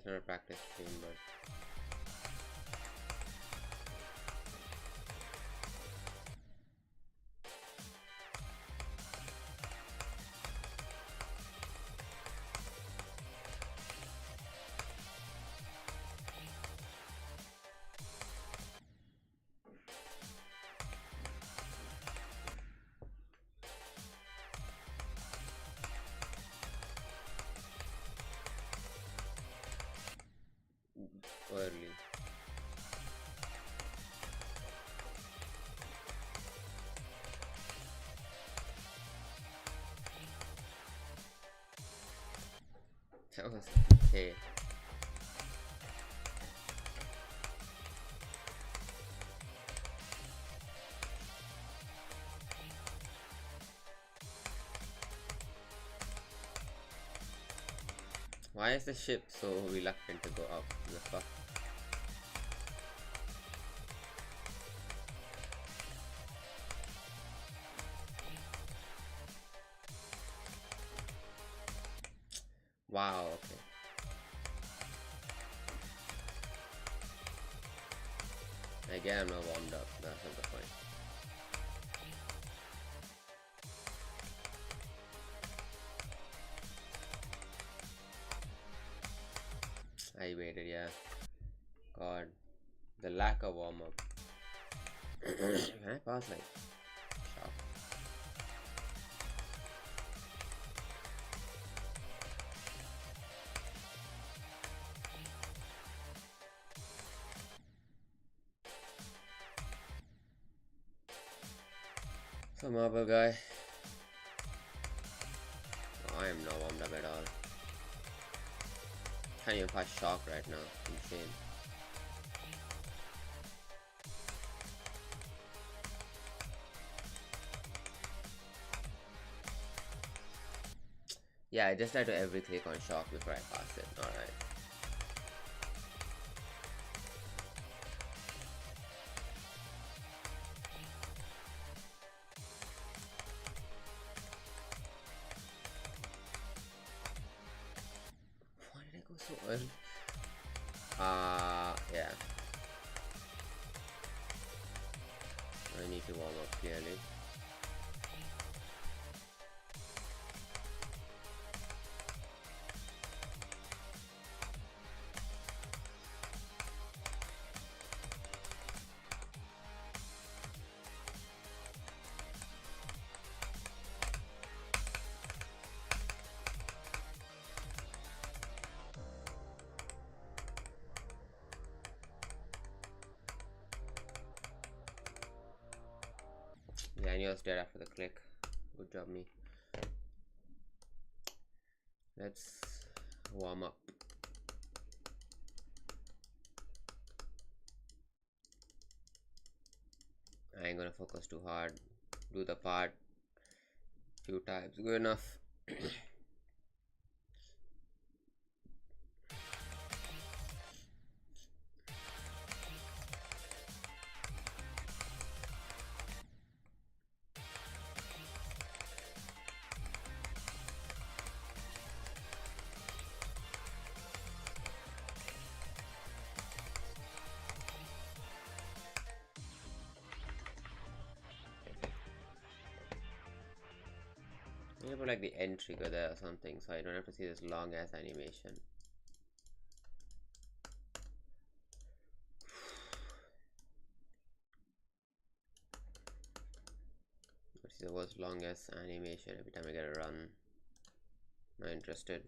It's not a practice stream, but early. That was okay. Why is the ship so reluctant to go up? The fuck? Wow, okay. Again, I'm not warmed up. That's not the point. I waited, yeah. God, the lack of warm up. Can I pass like shock? So marble guy. Oh, I am not warmed up at all. Can't even pass shock right now. Insane. Yeah, I just had to every click on shock before I pass it. Alright. Why did I go so early? Yeah. I need to warm up clearly. Yeah, I knew I was dead after the click. Good job, me. Let's warm up. I ain't gonna focus too hard. Do the part few times. Good enough. Maybe put like the end trigger there or something, so I don't have to see this long ass animation. Let's see the world's longest animation every time I get a run. Not interested.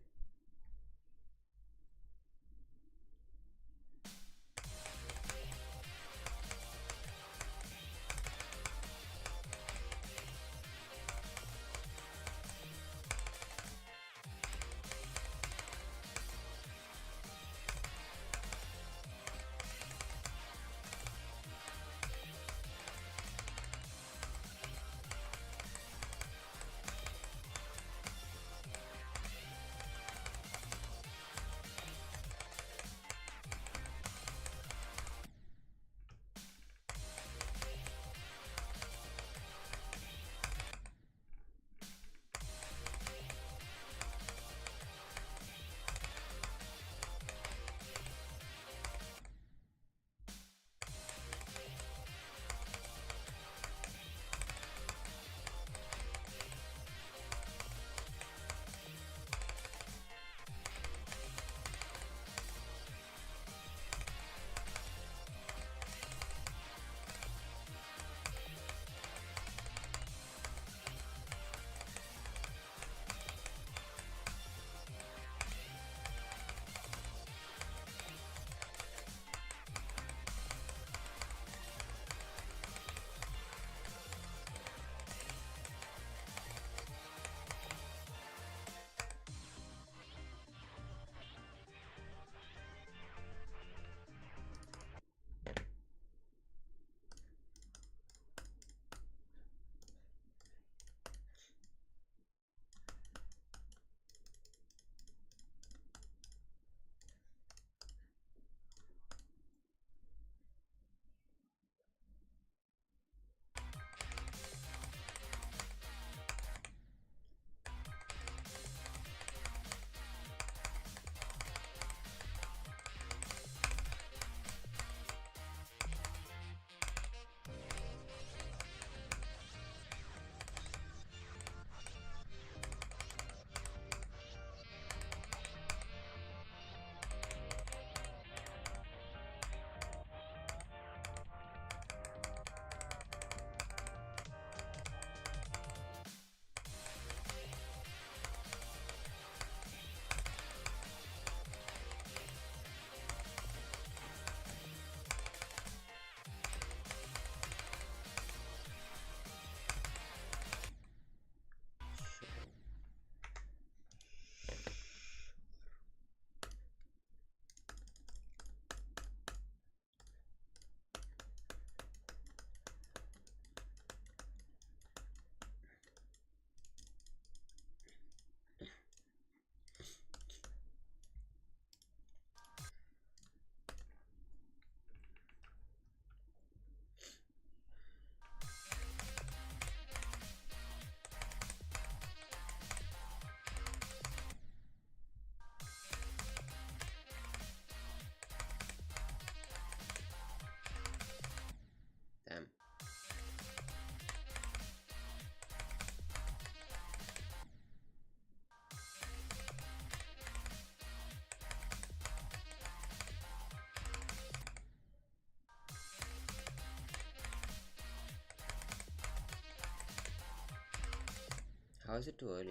How is it too early?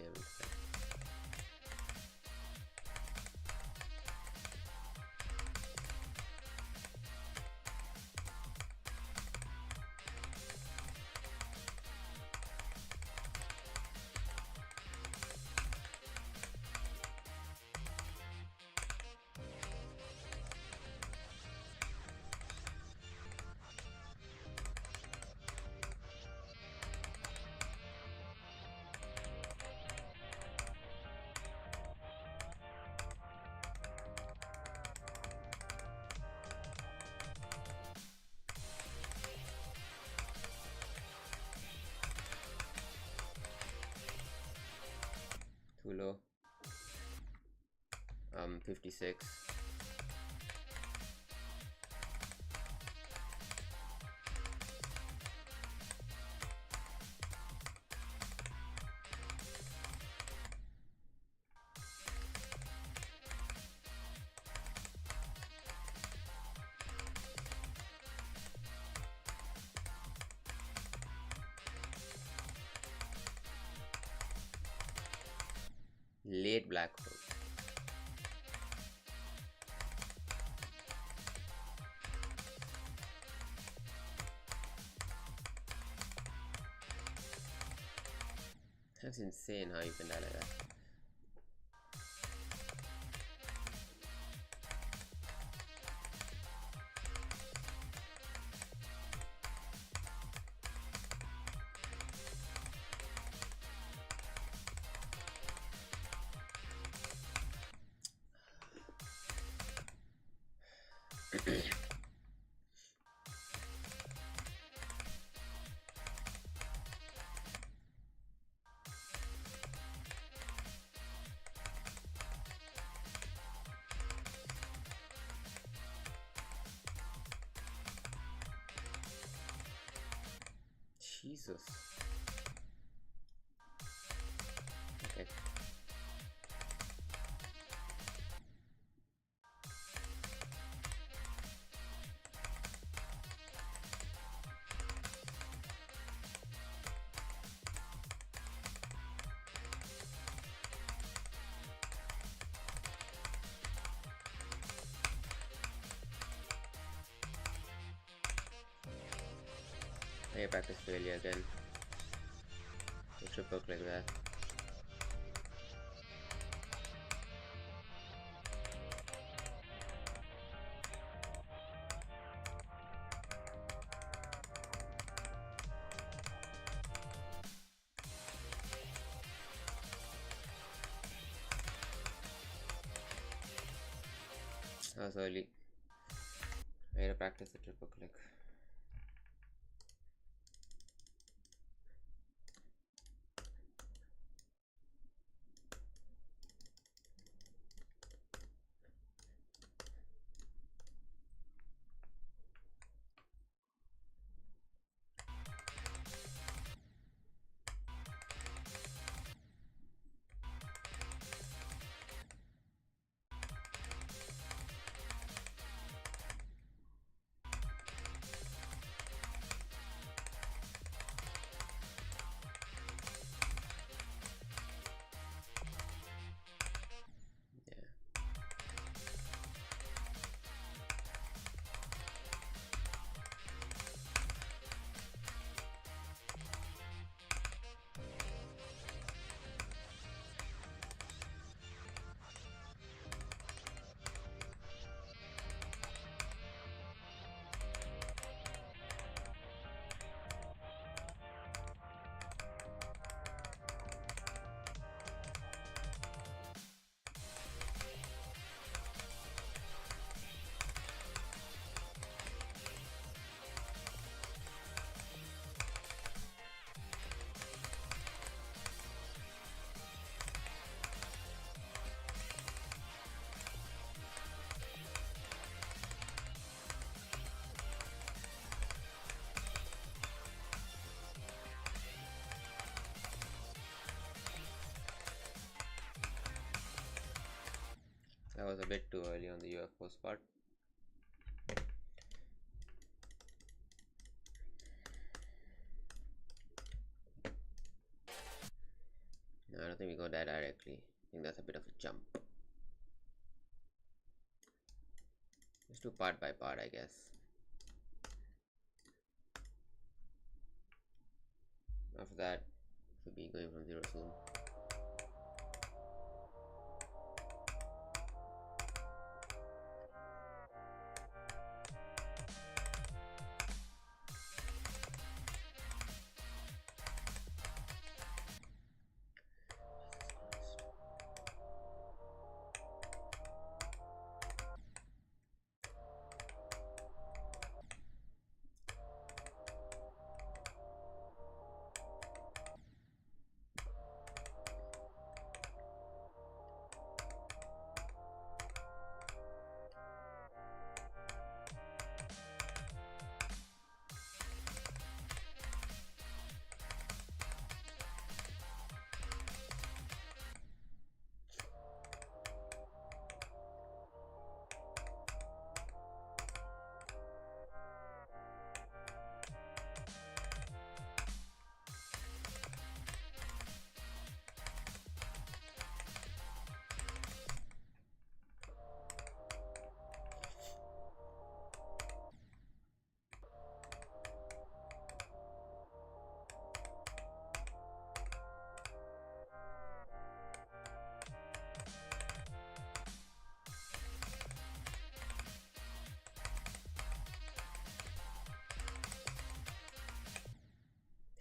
Too low. 56. Late black hole. That's insane how you can die like that. Jesus. Okay. I practice failure again. It should work like that. That was early. I gotta practice the triple click. That was a bit too early on the UFO's part. think we go there directly. I think that's a bit of a jump. Let's do part by part, I guess. After that, should be going from 0 soon.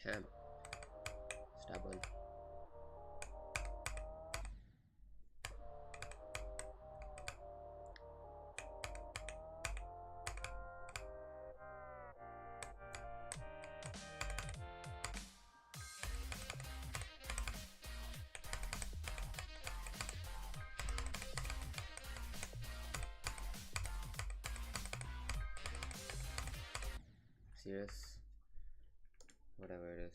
Damn. Stubborn. Serious? Whatever it is.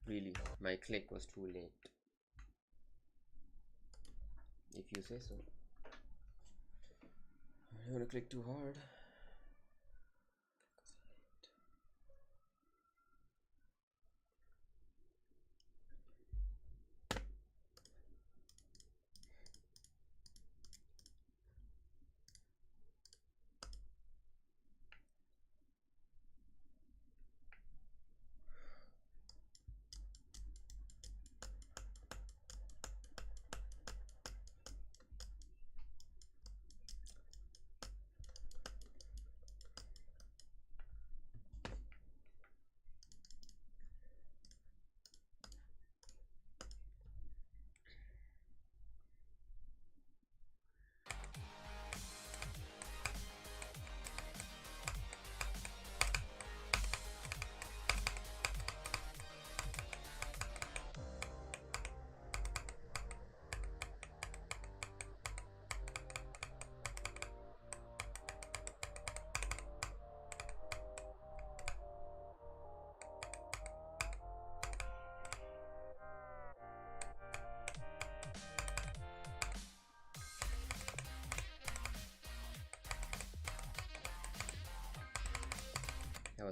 Really, my click was too late. If you say so. I don't want to click too hard.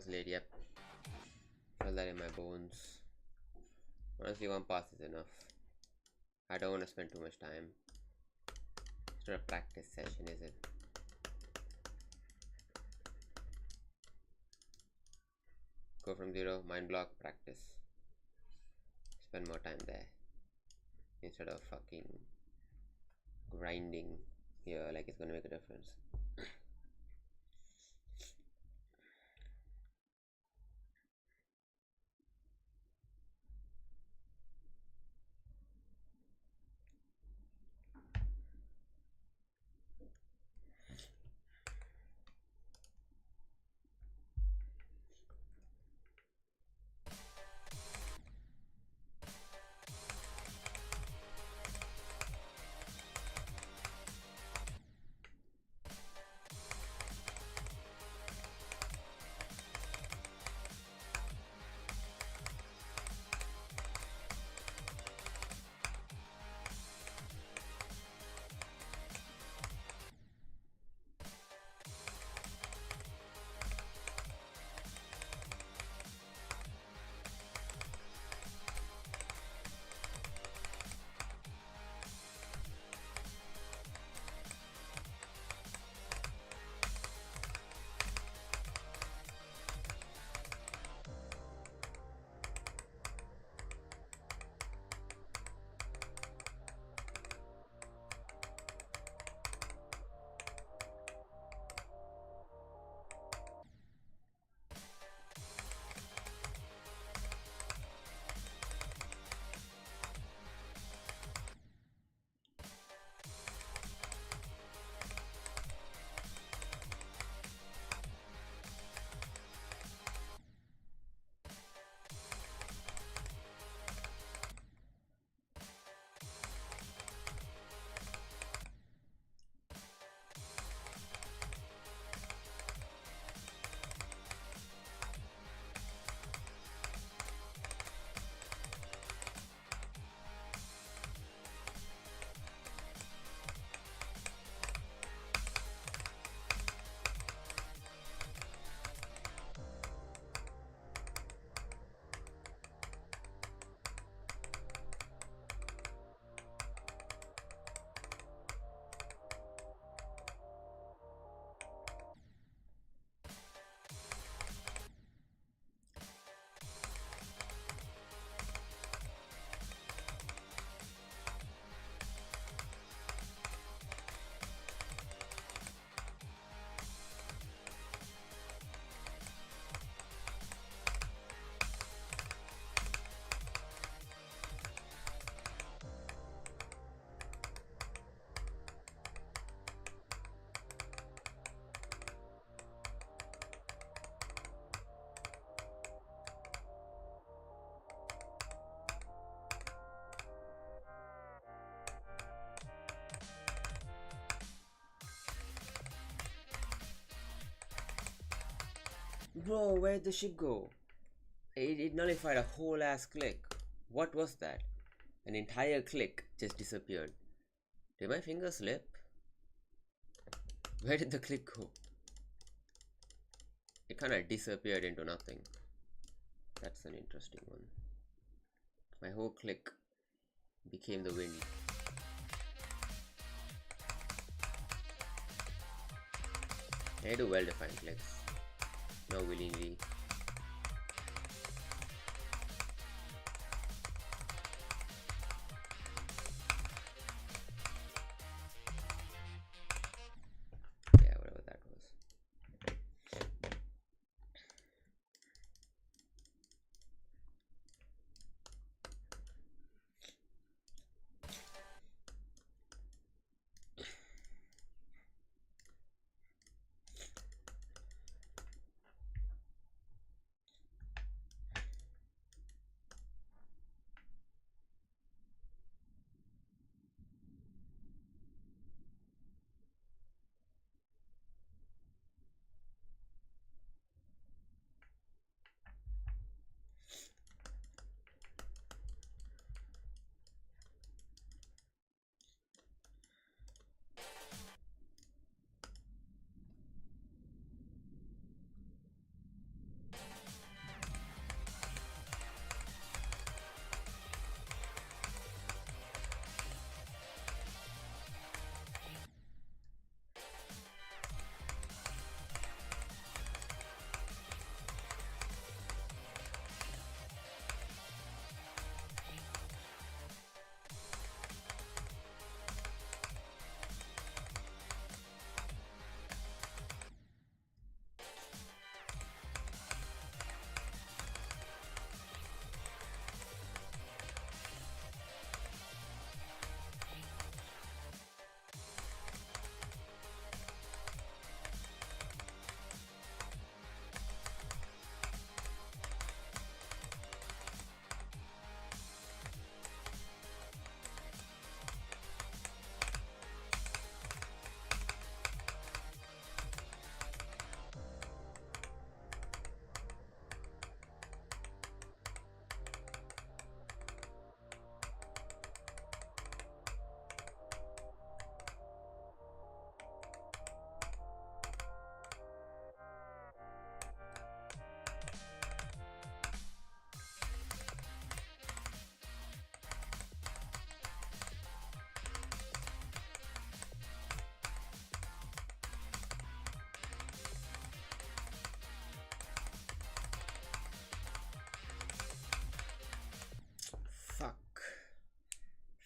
late, yep. Felt that in my bones. Honestly, one pass is enough. I don't want to spend too much time. It's not a practice session, is it? Go from 0, mind block, practice. Spend more time there. Instead of fucking grinding here like it's gonna make a difference. Bro, where'd the shit go? It nullified a whole ass click. What was that? An entire click just disappeared. Did my finger slip? Where did the click go? It kind of disappeared into nothing. That's an interesting one. My whole click became the wind. I do well-defined clicks. Not willingly. Yeah, whatever that was.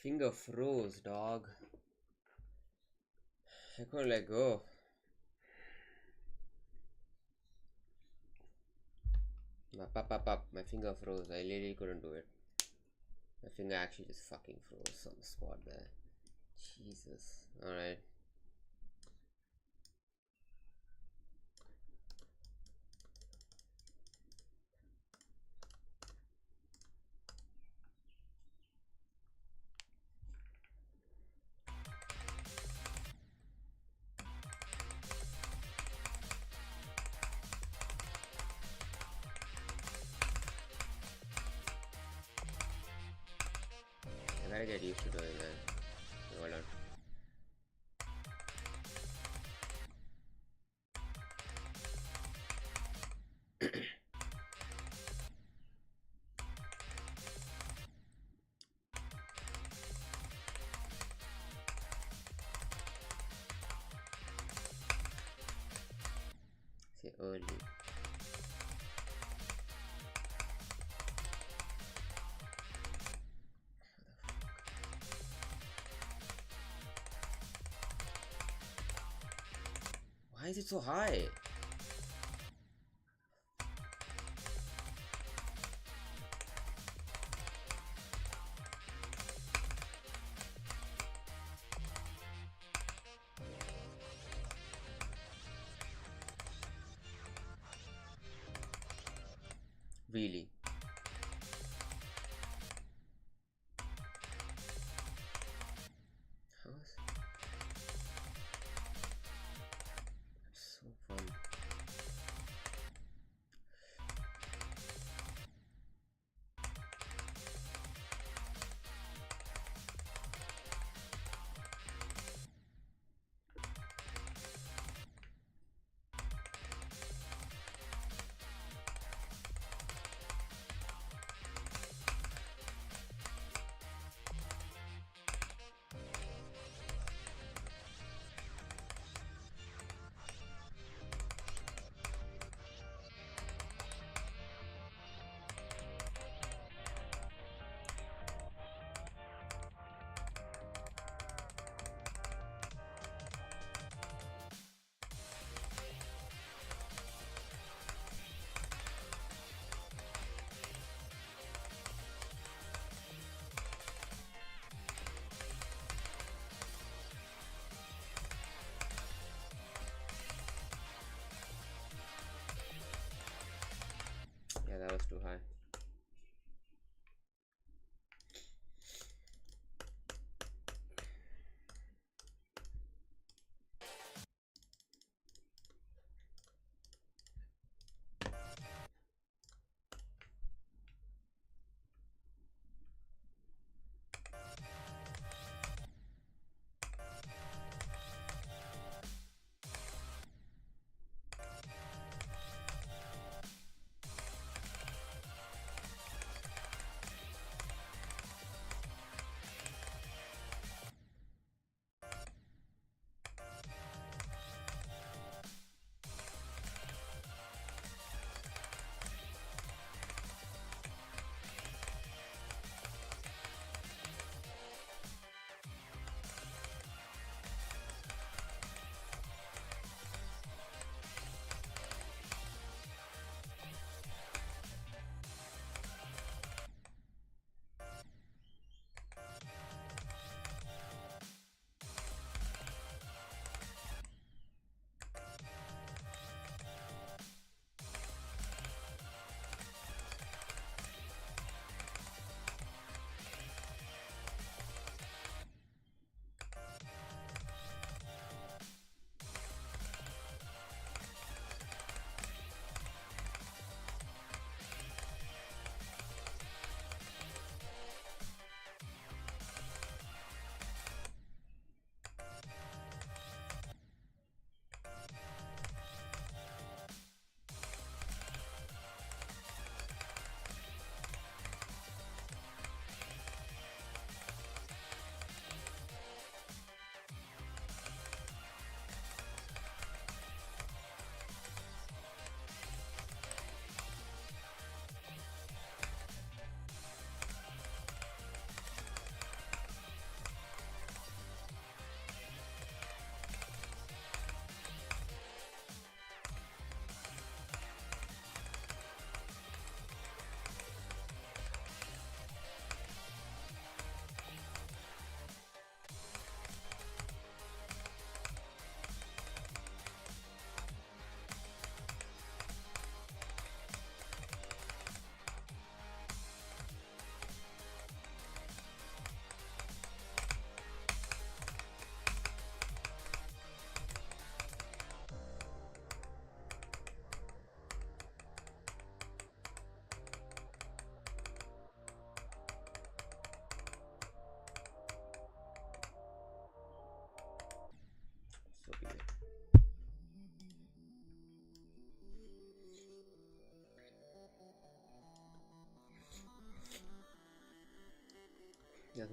finger froze, dog. I couldn't let go. My finger froze. I literally couldn't do it. My finger actually just fucking froze on the spot there. Jesus. Alright. I gotta get used to doing that. Hold on. Say early. Why is it so high? Really? How is so fun?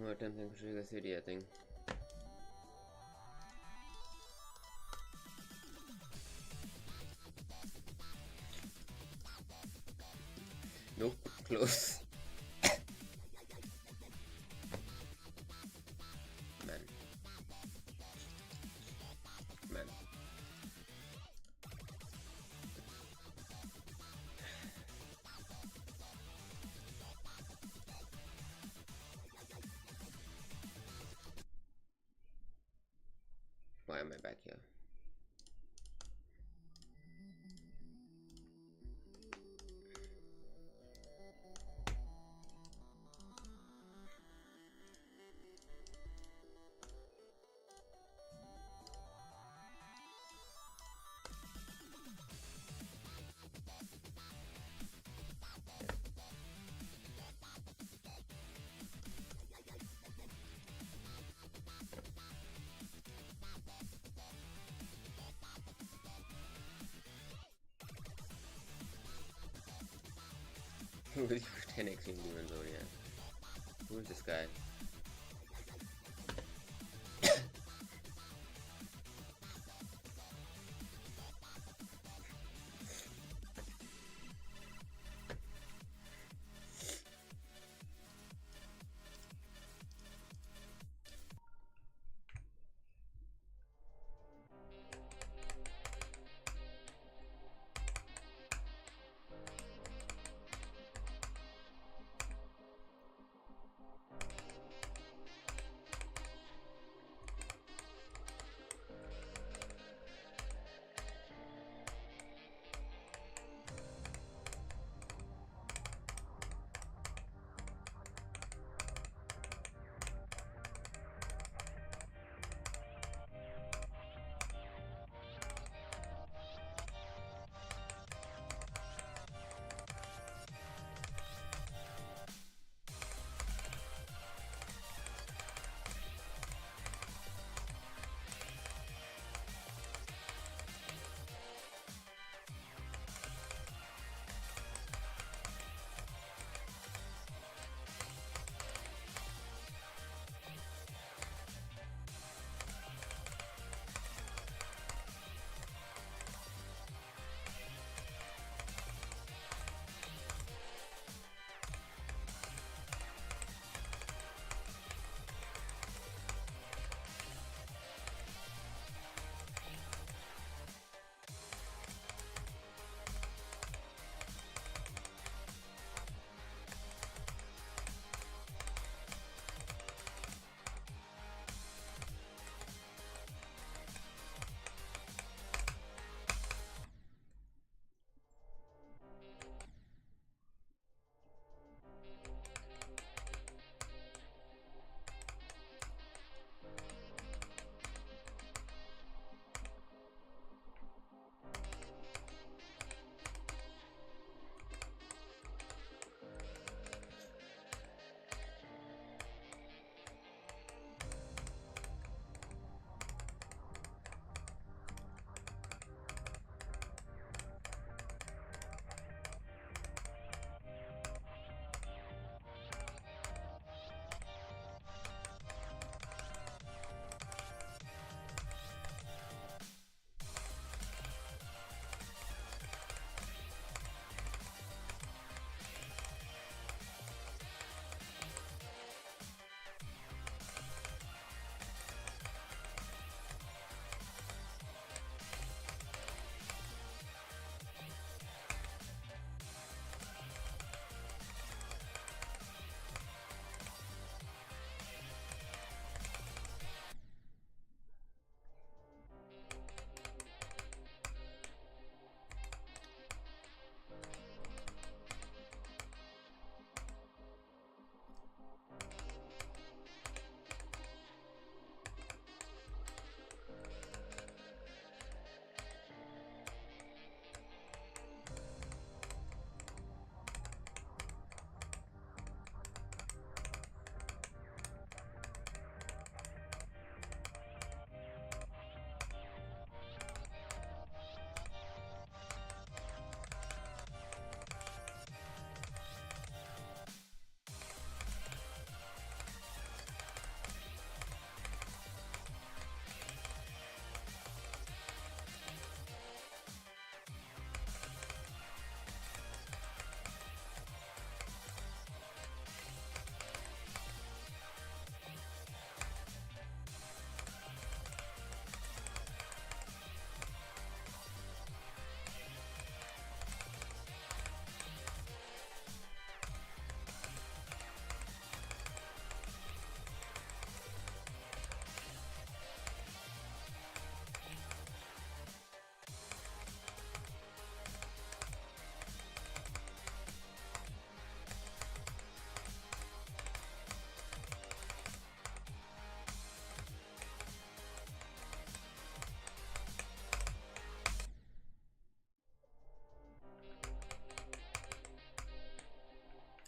We're attempting to trigger city, I think. Nope, close. Man. Man. Why am I back here? With your 10x in Demon Zodiac. Who is this guy?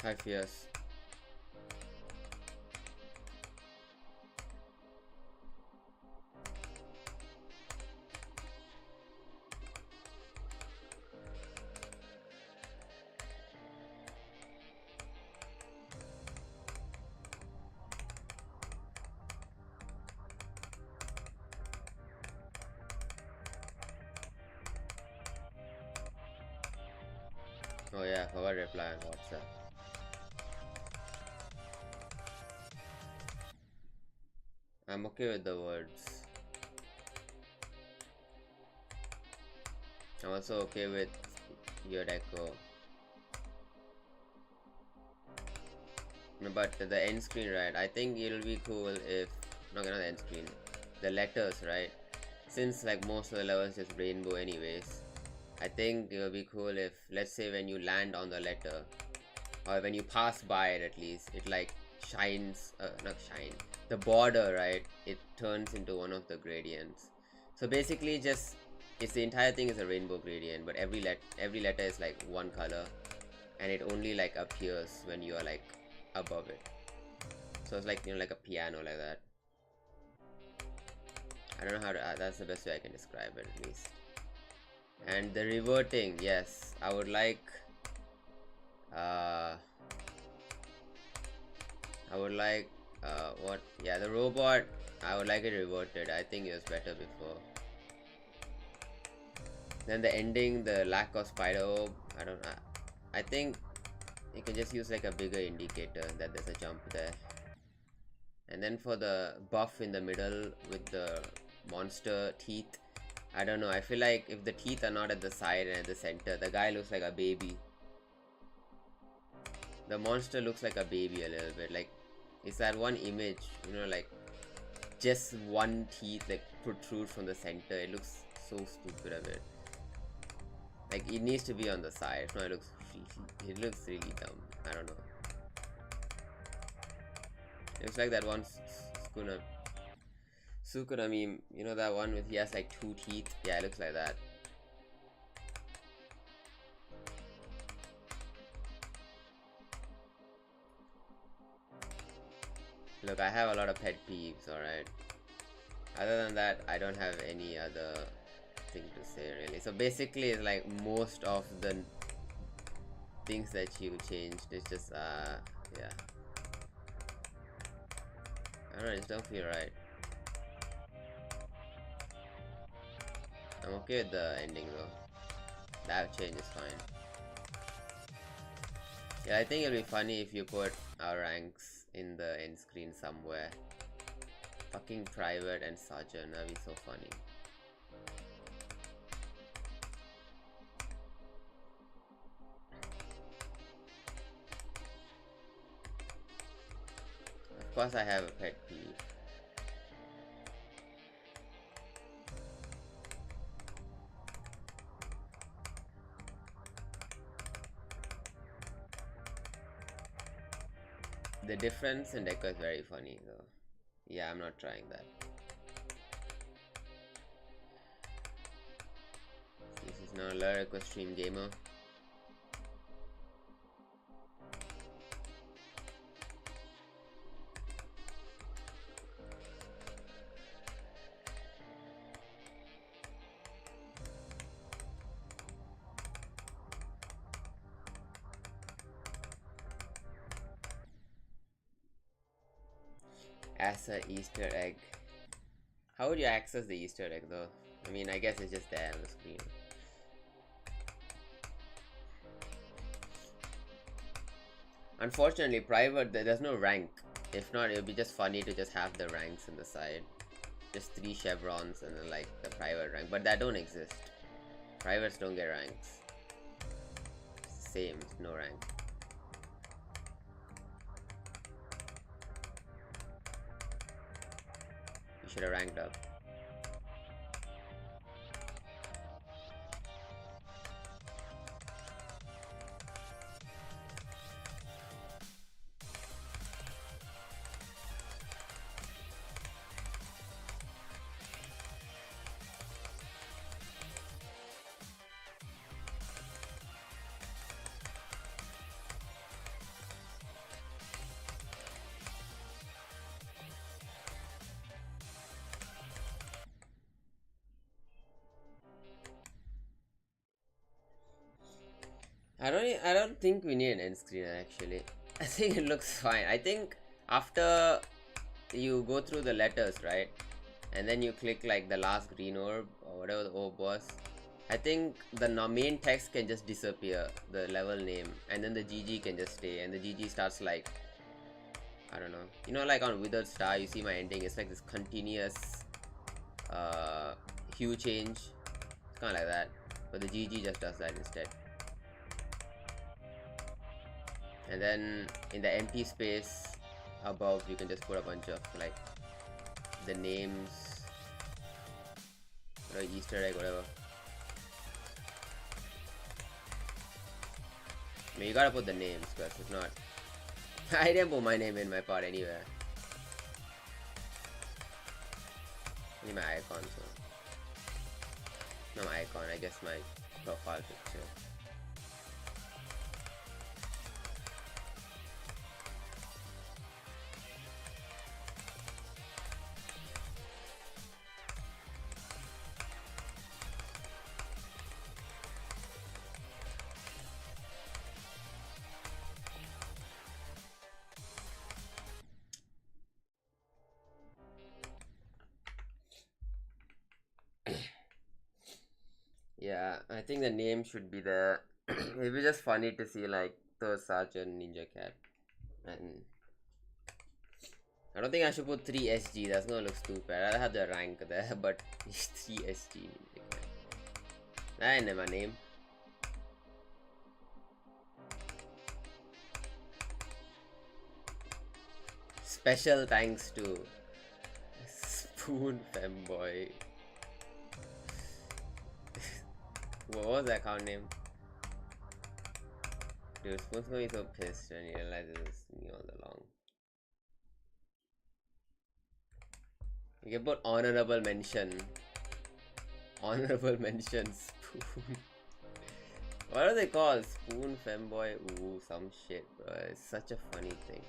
Hi Fierce. Oh yeah, I forgot to reply on WhatsApp. I'm okay with the words. I'm also okay with your deco. But the end screen, right? I think it'll be cool if not the end screen, the letters, right? Since like most of the levels is rainbow anyways, I think it'll be cool if, let's say, when you land on the letter, or when you pass by it, at least it like shines, not shine, the border, right, it turns into one of the gradients. So basically just, it's the entire thing is a rainbow gradient, but every letter is like one color, and it only like appears when you are like above it. So it's like, you know, like a piano, like that. I don't know how to, that's the best way I can describe it, at least. And the reverting, yes, I would like what, yeah, the robot, I would like it reverted. I think it was better before. Then the ending, the lack of spider orb, I think you can just use like a bigger indicator that there's a jump there. And then for the buff in the middle with the monster teeth, I don't know, I feel like if the teeth are not at the side and at the center, the guy looks like a baby. The monster looks like a baby a little bit. Like, it's that one image, you know, like just one teeth like protrude from the center. It looks so stupid of it. Like, it needs to be on the side. No, it looks really dumb. I don't know. It looks like that one Sukuna meme. You know that one with he has like 2 teeth? Yeah, it looks like that. Look, I have a lot of pet peeves, alright? Other than that, I don't have any other thing to say really. So basically it's like most of the things that you changed, it's just yeah, I don't know, I just don't feel right. I'm okay with the ending though. That change is fine. Yeah, I think it'll be funny if you put our ranks in the end screen somewhere. Fucking private and sergeant, that'd be so funny. Of course I have a pet peeve. The difference in deco is very funny though. Yeah, I'm not trying that. This is now Lyric Stream Gamer. As a Easter egg. How would you access the Easter egg though? I mean, I guess it's just there on the screen. Unfortunately, private, there's no rank. If not, it would be just funny to just have the ranks in the side. Just 3 chevrons and then like the private rank. But that don't exist. Privates don't get ranks. Same, no rank. You should have ranked up. I don't think we need an end screener actually. I think it looks fine. I think after you go through the letters, right? And then you click like the last green orb or whatever the orb was. I think the main text can just disappear, the level name, and then the GG can just stay, and the GG starts like, I don't know. You know, like on Withered Star, you see my ending, it's like this continuous hue change. It's kind of like that, but the GG just does that instead. And then in the empty space above, you can just put a bunch of like the names, or Easter egg, whatever. I mean, you gotta put the names, because if not, I didn't put my name in my part anywhere. I need my icon, so not my icon, I guess my profile picture. Yeah, I think the name should be there. It'd be just funny to see like the Sergeant ninjacat, and I don't think I should put 3 SG. That's gonna look stupid. I'd have the rank there, but 3 SG ninjacat. That ain't my name. Special thanks to Spoon Femboy. What was that account name? Dude, Spoon's gonna be so pissed when he realizes it's me all along. You can put honorable mention. Honorable mention Spoon. What are they called? Spoon Femboy? Ooh, some shit, bro. It's such a funny thing.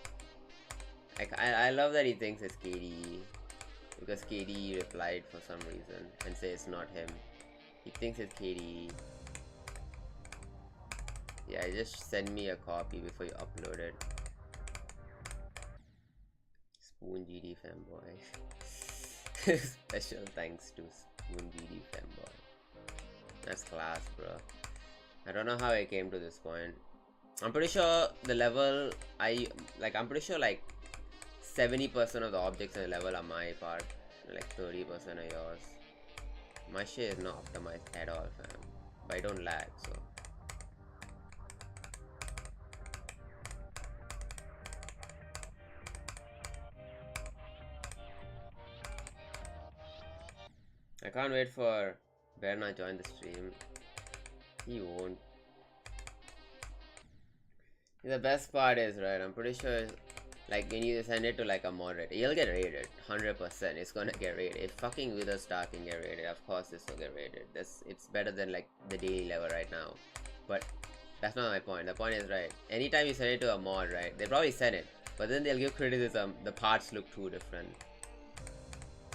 I love that he thinks it's KDE, because KDE replied for some reason and says it's not him. He thinks it's KDE. Yeah, just send me a copy before you upload it. Spoon GD Femboy. Special thanks to Spoon GD Femboy. That's class, bro. I don't know how I came to this point. I'm pretty sure the level I'm pretty sure like 70% of the objects in the level are my part, like 30% are yours. My shit is not optimized at all, fam. But I don't lag, so. I can't wait for Berna to join the stream. He won't. The best part is, right, I'm pretty sure like when you send it to like a moderator, you'll get raided 100%. It's gonna get raided. If fucking Wither Star can get raided, of course this will get raided. It's better than like the daily level right now. But that's not my point. The point is, right, anytime you send it to a mod, right, they probably send it, but then they'll give criticism. The parts look too different.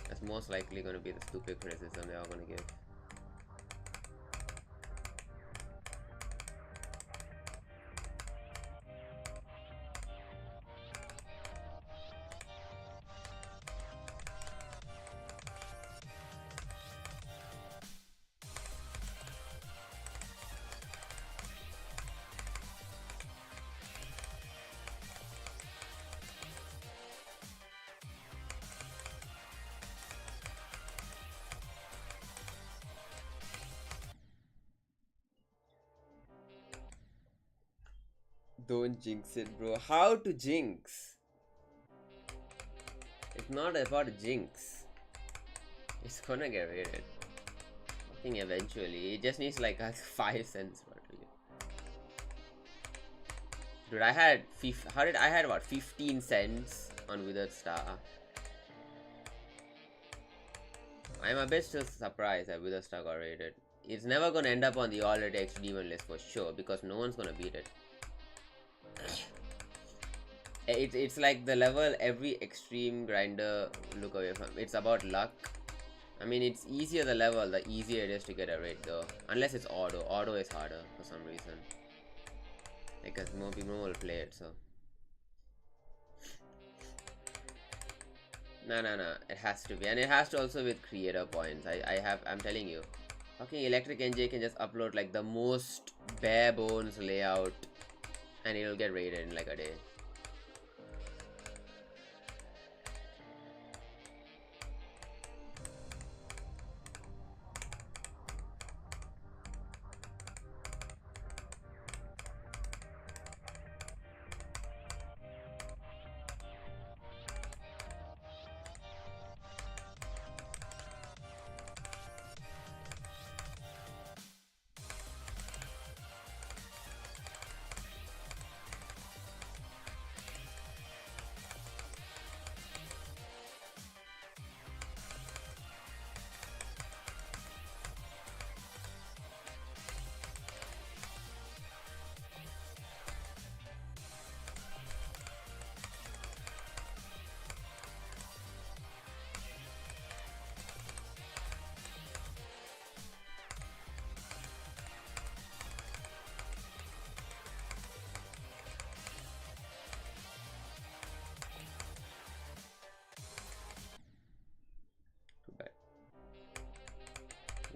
That's most likely gonna be the stupid criticism they're all gonna give. Don't jinx it, bro. How to jinx? It's not about a jinx. It's gonna get raided. I think eventually. It just needs like 5 cents, probably. Dude, I had about 15 cents on Withered Star. I'm a bit still surprised that Withered Star got raided. It's never gonna end up on the already X demon list for sure, because no one's gonna beat it. It's like the level every extreme grinder look away from. It's about luck. I mean, it's easier the level, the easier it is to get a raid though. Unless it's auto. Auto is harder for some reason. because more people will play it. So no, it has to be, and it has to also with creator points. I'm telling you, fucking Electric NJ can just upload like the most bare bones layout, and it'll get rated in like a day.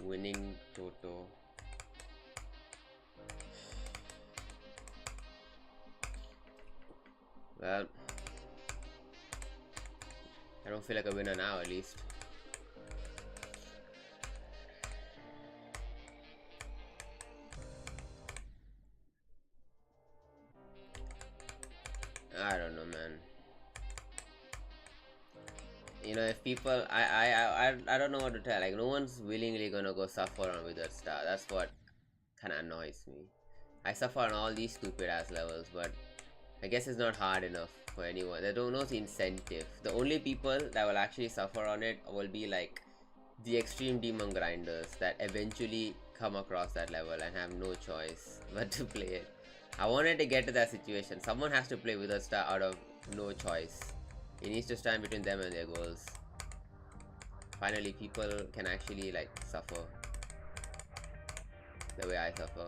Winning Toto. Well, I don't feel like a winner now, at least. I don't know, man. You know, if people, I don't know what to tell. Like, no one's willingly gonna go suffer on Wizard Star. That's what kind of annoys me. I suffer on all these stupid ass levels, but I guess it's not hard enough for anyone. There's no incentive. The only people that will actually suffer on it will be like the extreme demon grinders that eventually come across that level and have no choice but to play it. I wanted to get to that situation. Someone has to play Wizard Star out of no choice. It needs to stand between them and their goals. Finally, people can actually like suffer the way I suffer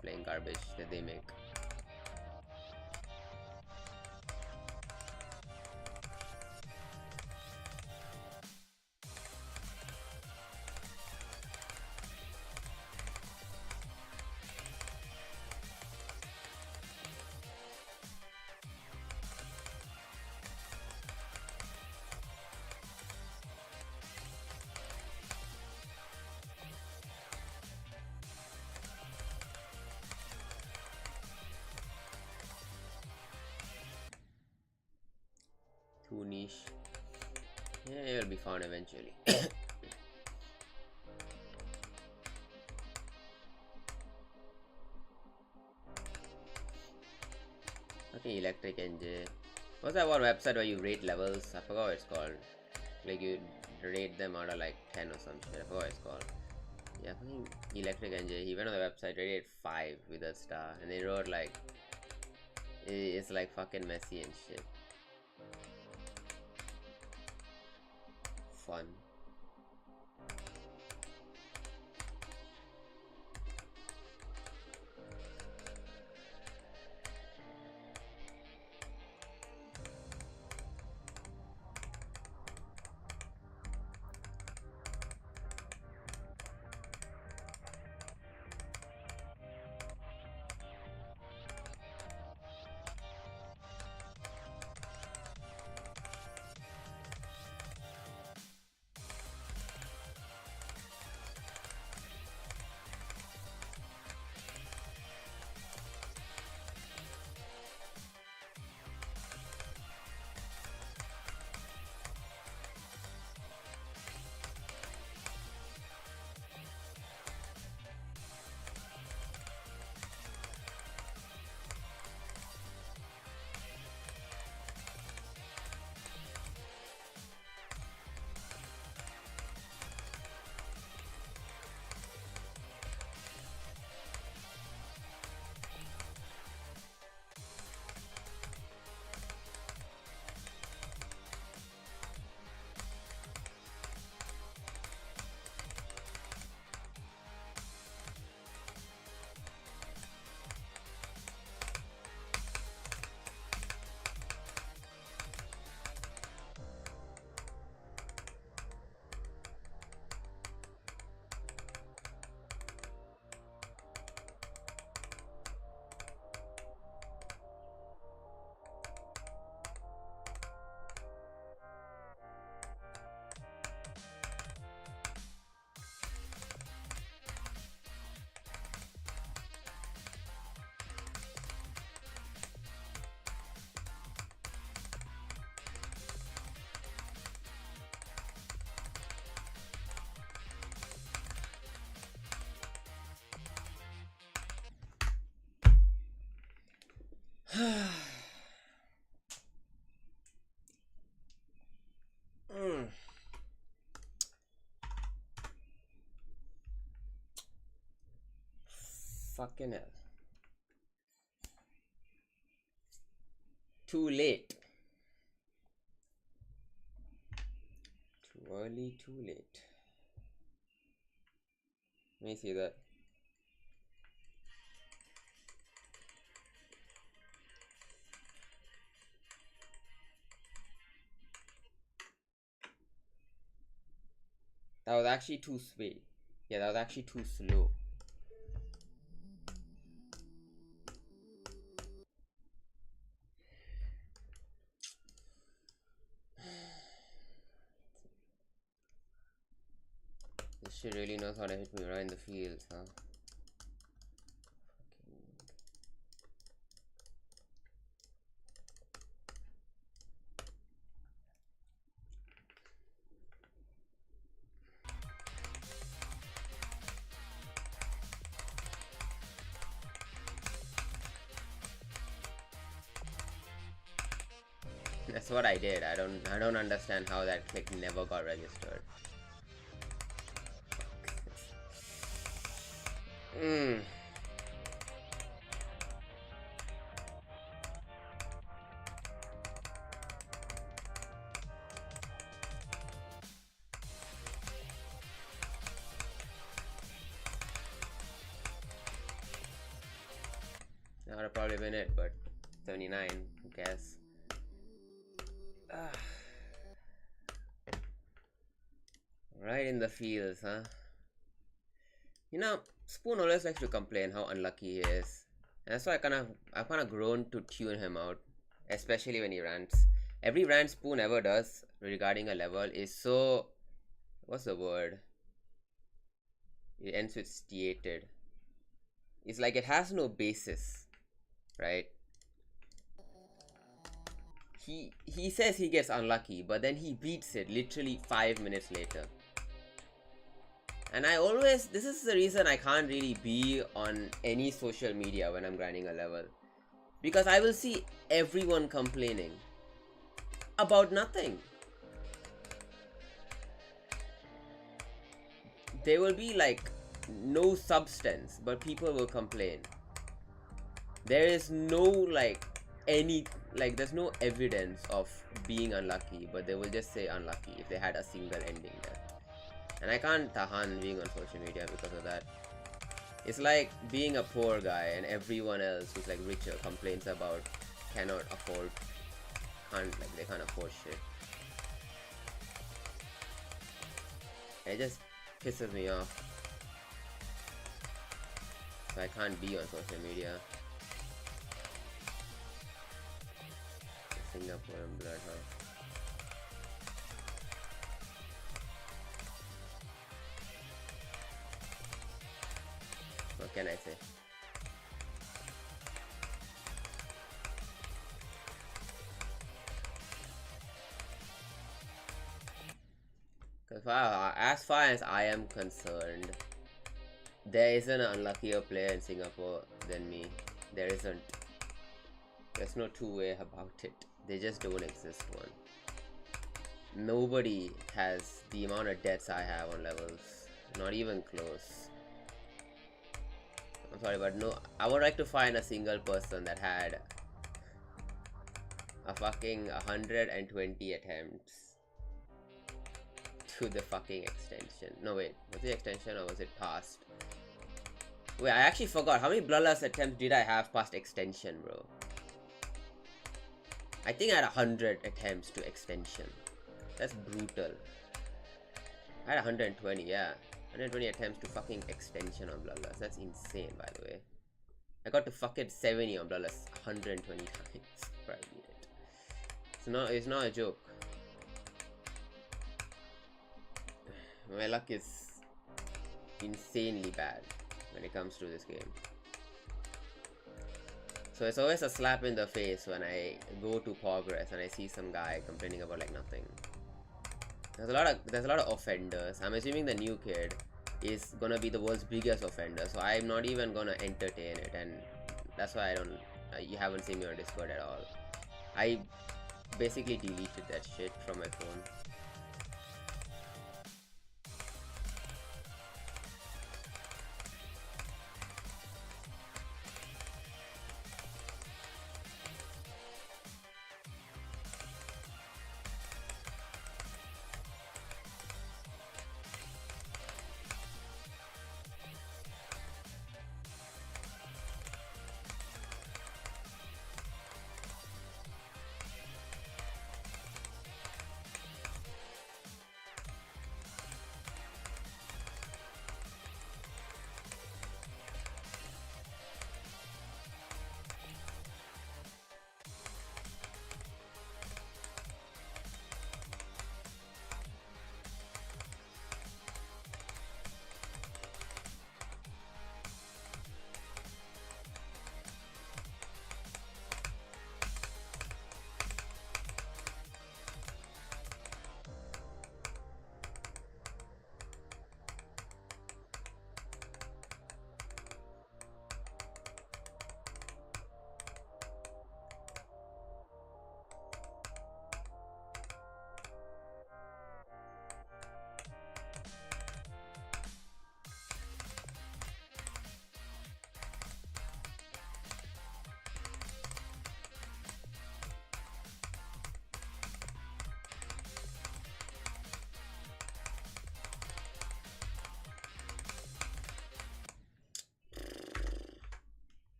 playing garbage that they make. Too niche. Yeah, it'll be found eventually. Okay, Electric NJ. What's that one website where you rate levels? I forgot what it's called. Like you rate them out of like 10 or some shit. I forgot what it's called. Yeah, fucking Electric NJ. He went on the website, rated 5 with a star, and they wrote like it's like fucking messy and shit. Fun. Fucking hell. Too late. Too early, too late. Let me see that. That was actually too sweet. Yeah, that was actually too slow. This shit really knows how to hit me right in the fields, huh? That's what I did. I don't understand how that click never got registered. That would have probably been it, but 79, who cares? Right in the fields, huh? You know, Spoon always likes to complain how unlucky he is. And that's why I've kind of grown to tune him out, especially when he rants. Every rant Spoon ever does regarding a level is so, what's the word? It ends with stated. It's like it has no basis, right? He says he gets unlucky, but then he beats it literally 5 minutes later. And this is the reason I can't really be on any social media when I'm grinding a level. Because I will see everyone complaining about nothing. There will be like no substance, but people will complain. There is no there's no evidence of being unlucky, but they will just say unlucky if they had a single ending there. And I can't tahan being on social media because of that. It's like being a poor guy and everyone else who's like richer complains about they can't afford shit. And it just pisses me off. So I can't be on social media. Singapore and blood, huh? What can I say? As far as I am concerned, there isn't an unluckier player in Singapore than me. There isn't. There's no two-way about it. They just don't exist, one. Nobody has the amount of deaths I have on levels. Not even close. I'm sorry, but no. I would like to find a single person that had a fucking 120 attempts to the fucking extension. No, wait. Was it extension or was it past? Wait, I actually forgot. How many bloodlust attempts did I have past extension, bro? I think I had 100 attempts to extension. That's brutal. I had 120, yeah. 120 attempts to fucking extension on bloodlust. That's insane, by the way. I got to fucking 70 on bloodlust 120 times before I beat it. It's not a joke. My luck is insanely bad when it comes to this game. So it's always a slap in the face when I go to progress and I see some guy complaining about like nothing. There's a lot of offenders. I'm assuming the new kid is gonna be the world's biggest offender, so I'm not even gonna entertain it, and that's why you haven't seen me on Discord at all. I basically deleted that shit from my phone.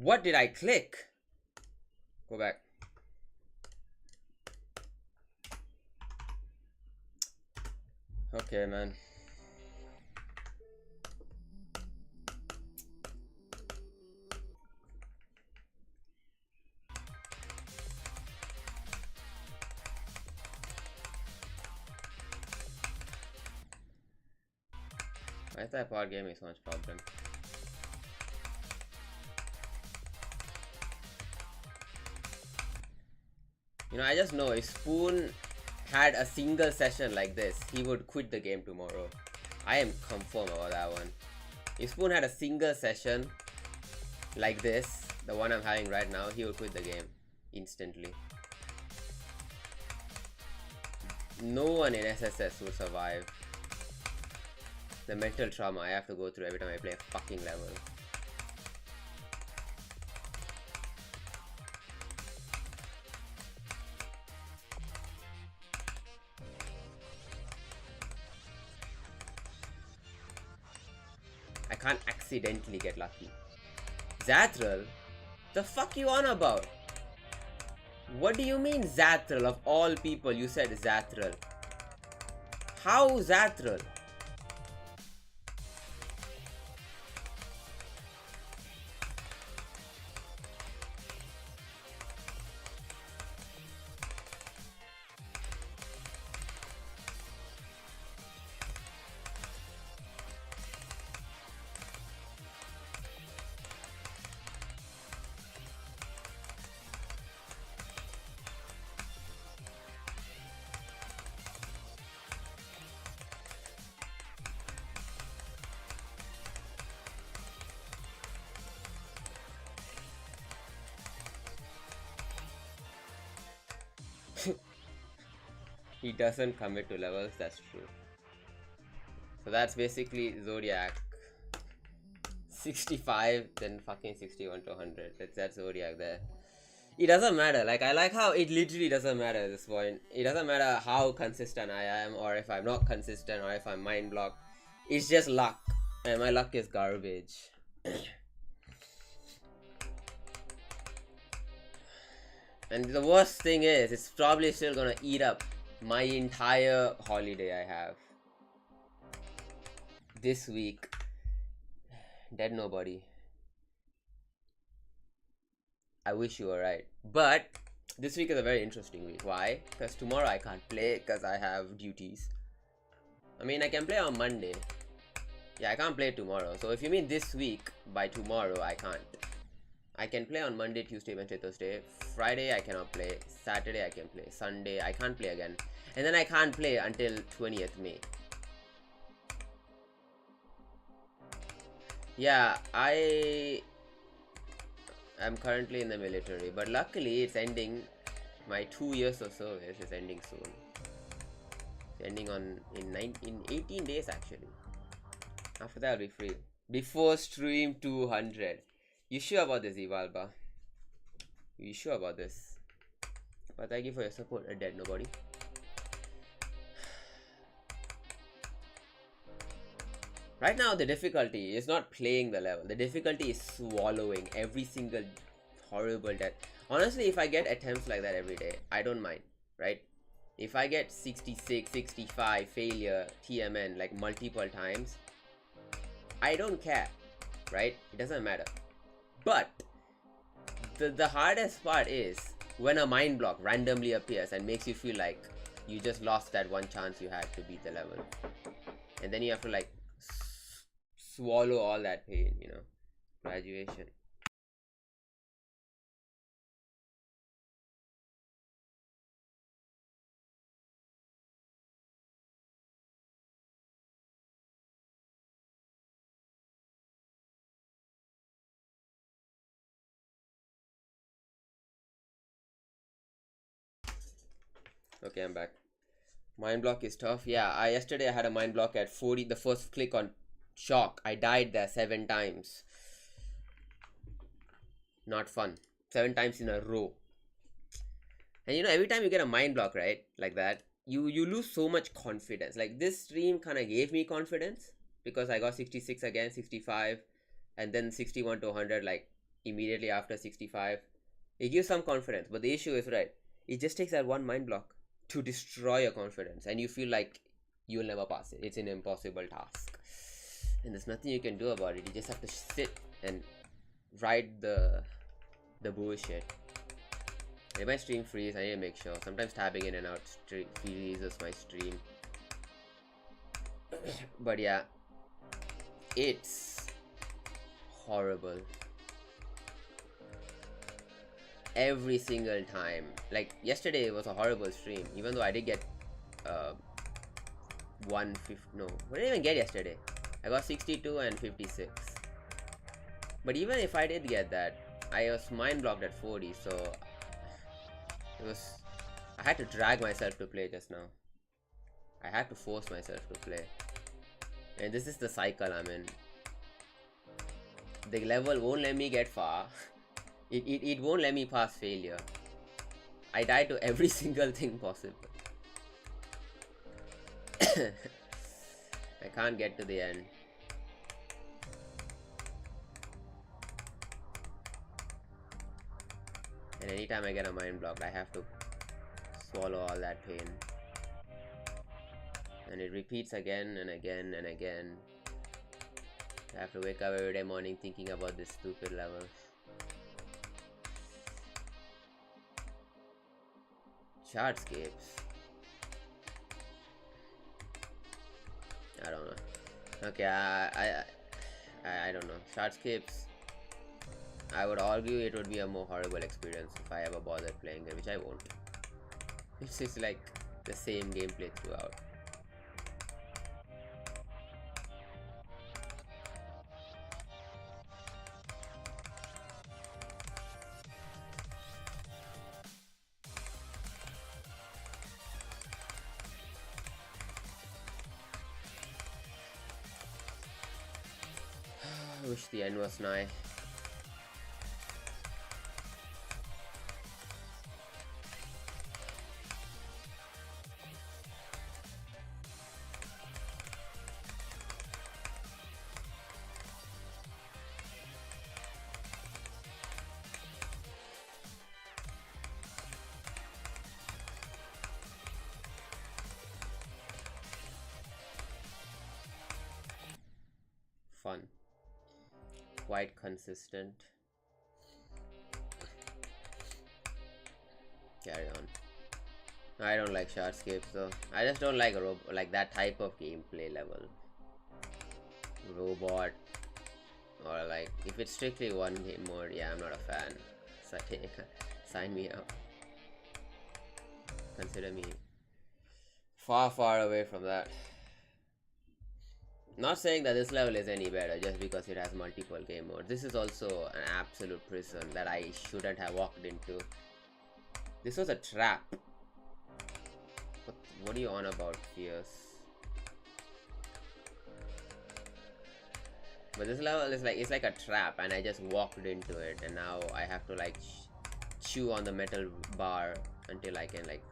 What did I click? Go back. Okay, man. Why is that part gaming so much problem? You know, I just know if Spoon had a single session like this, he would quit the game tomorrow. I am confirmed about that one. If Spoon had a single session like this, the one I'm having right now, he would quit the game instantly. No one in SSS would survive the mental trauma I have to go through every time I play a fucking level. I can't accidentally get lucky. Zathril? The fuck you on about? What do you mean Zathril? Of all people you said Zathril. How Zathril? He doesn't commit to levels, that's true. So that's basically Zodiac. 65, then fucking 61 to 100. That's Zodiac there. It doesn't matter. Like, I like how it literally doesn't matter at this point. It doesn't matter how consistent I am, or if I'm not consistent, or if I'm mind blocked. It's just luck. And my luck is garbage. And the worst thing is, it's probably still gonna eat up my entire holiday I have. This week. Dead nobody. I wish you were right. But this week is a very interesting week. Why? Because tomorrow I can't play because I have duties. I mean, I can play on Monday. Yeah, I can't play tomorrow. So if you mean this week, by tomorrow, I can't. I can play on Monday, Tuesday, Wednesday, Thursday. Friday, I cannot play. Saturday, I can play. Sunday, I can't play again. And then I can't play until 20th May. Yeah, I am currently in the military, but luckily it's ending. My 2 years of service is ending soon. It's ending in 18 days actually. After that I'll be free. Before stream 200. You sure about this, Evalba? You sure about this? But thank you for your support, a dead nobody. Right now the difficulty is not playing the level. The difficulty is swallowing every single horrible death. Honestly, if I get attempts like that every day, I don't mind, right? If I get 66, 65, failure, TMN like multiple times, I don't care, right? It doesn't matter. But the hardest part is when a mind block randomly appears and makes you feel like you just lost that one chance you had to beat the level. And then you have to like swallow all that pain, you know. Graduation. Okay, I'm back. Mind block is tough. Yeah, yesterday I had a mind block at 40. The first click on shock, I died there 7 times. Not fun. 7 times in a row. And you know, every time you get a mind block, right, like that, you lose so much confidence. Like this stream kind of gave me confidence because I got 66 again, 65, and then 61 to 100. Like immediately after 65. It gives some confidence, but the issue is, right, it just takes that one mind block to destroy your confidence, and you feel like you'll never pass it. It's an impossible task, and there's nothing you can do about it. You just have to sit and ride the bullshit. If my stream freeze, I need to make sure. Sometimes tabbing in and out freezes my stream. But yeah, it's horrible. Every single time. Like yesterday was a horrible stream, even though I did get 150. No, what did I even get yesterday? I got 62 and 56. But even if I did get that, I was mind blocked at 40, so I had to drag myself to play just now. I had to force myself to play. And this is the cycle I'm in. The level won't let me get far. It won't let me pass failure. I die to every single thing possible. I can't get to the end. And anytime I get a mind block, I have to swallow all that pain. And it repeats again and again and again. I have to wake up every day morning thinking about this stupid level. Chartscapes. I don't know. Okay, I don't know. Chartscapes, I would argue it would be a more horrible experience if I ever bothered playing it, which I won't. It's just like the same gameplay throughout. I wish the end was nigh. Fun. Quite consistent. Carry on. I don't like Chartscapes though. I just don't like like that type of gameplay level. Robot, or like if it's strictly one game mode, yeah, I'm not a fan. So sign me up. Consider me far away from that. Not saying that this level is any better just because it has multiple game modes. This is also an absolute prison that I shouldn't have walked into. This was a trap. What are you on about, Fierce? But this level is like, it's like a trap, and I just walked into it, and now I have to like chew on the metal bar until I can like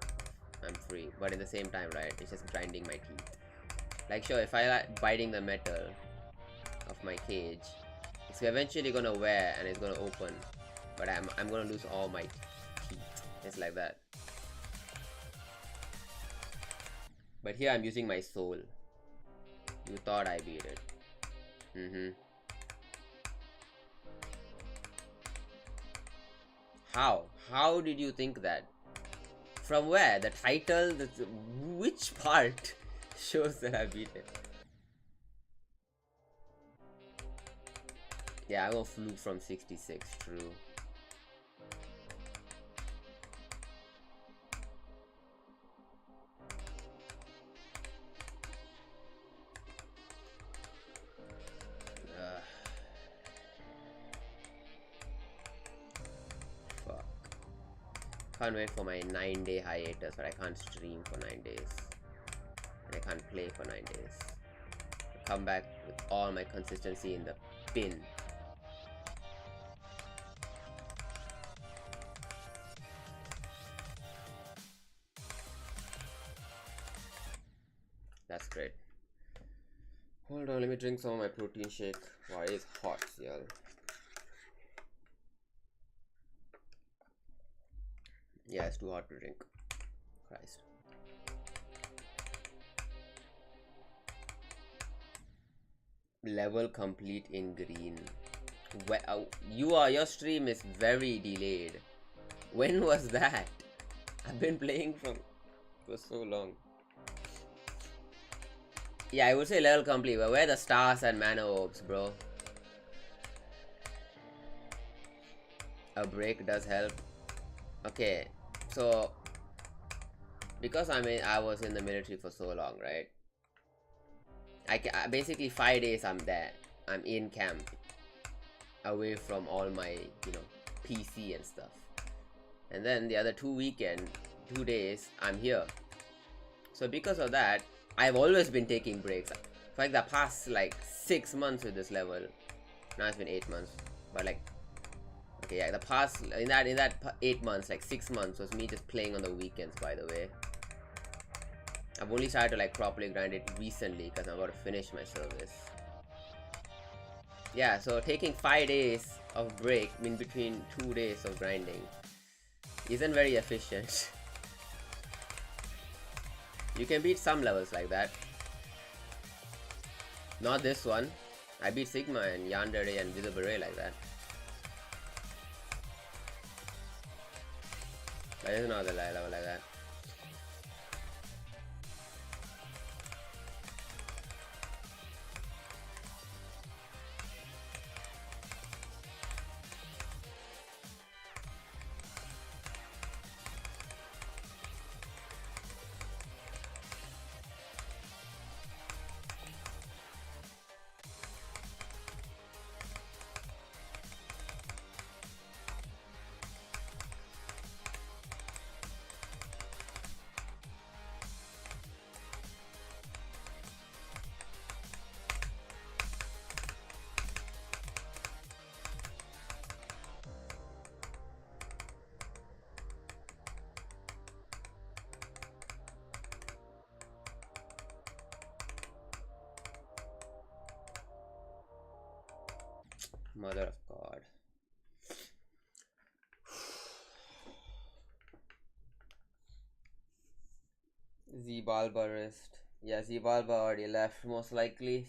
I'm free. But at the same time, right, it's just grinding my teeth. Like sure, if I like biting the metal of my cage, it's eventually gonna wear and it's gonna open, but I'm gonna lose all my teeth. It's like that. But here I'm using my soul. You thought I beat it. How did you think that? From where? The title? Which part shows that I beat it? Yeah, I will fluke from 66, true. Fuck. Can't wait for my 9-day hiatus, but I can't stream for 9 days. And I can't play for 9 days. I'll come back with all my consistency in the bin. That's great. Hold on, let me drink some of my protein shake. Wow, it's hot, y'all. Yeah, it's too hot to drink. Christ. Level complete in green. Your stream is very delayed. When was that? I've been playing for so long. Yeah, I would say level complete, but where are the stars and mana orbs, bro? A break does help. Okay, so because I was in the military for so long, right? Basically 5 days I'm there. I'm in camp, away from all my PC and stuff. And then the other 2 days I'm here. So because of that, I've always been taking breaks. For like the past 6 months with this level. Now it's been 8 months, but okay, yeah, the past in that 8 months, 6 months was me just playing on the weekends. By the way, I've only started to properly grind it recently because I'm about to finish my service. Yeah, so taking 5 days of break in between 2 days of grinding isn't very efficient. You can beat some levels like that. Not this one. I beat Sigma and Yandere and Visible Ray like that. But it's not the level like that. Mother of God. Z-Balba wrist. Yeah, Z-Balba already left, most likely.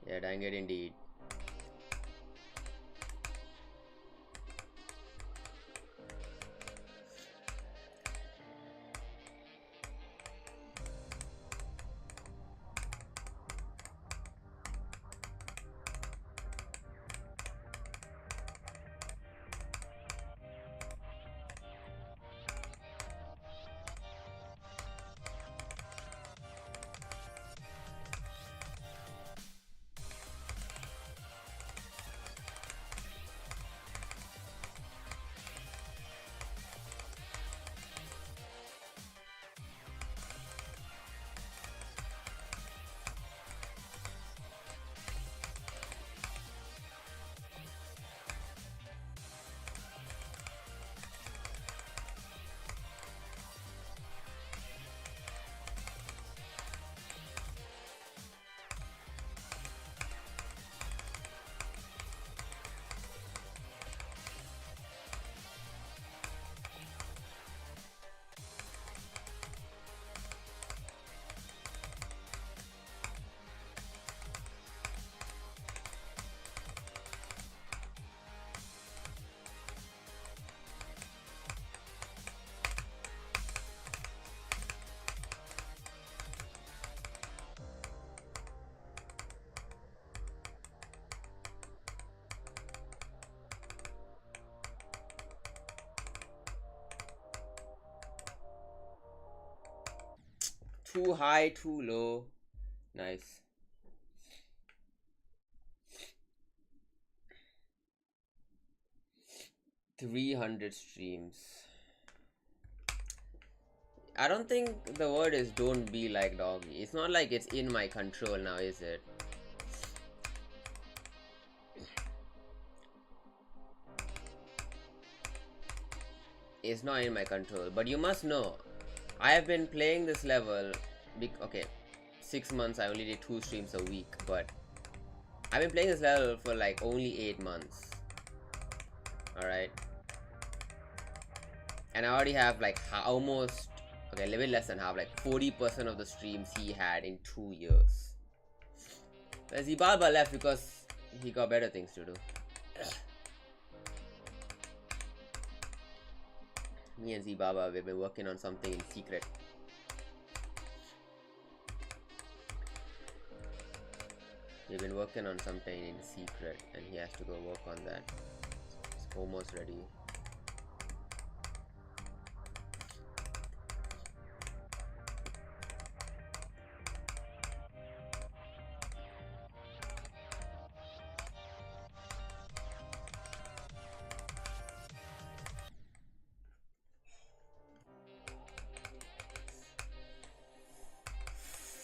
Yeah, dang it indeed. Too high, too low. Nice. 300 streams. I don't think the word is don't be like doggy. It's not like it's in my control now, is it? It's not in my control, but you must know, I have been playing this level, okay, 6 months, I only did 2 streams a week, but I've been playing this level for like only 8 months. Alright. And I already have like almost, okay, a little bit less than half, like 40% of the streams he had in 2 years. Zibalba left because he got better things to do. Me and Zibaba, we've been working on something in secret. We've been working on something in secret, and he has to go work on that. It's almost ready.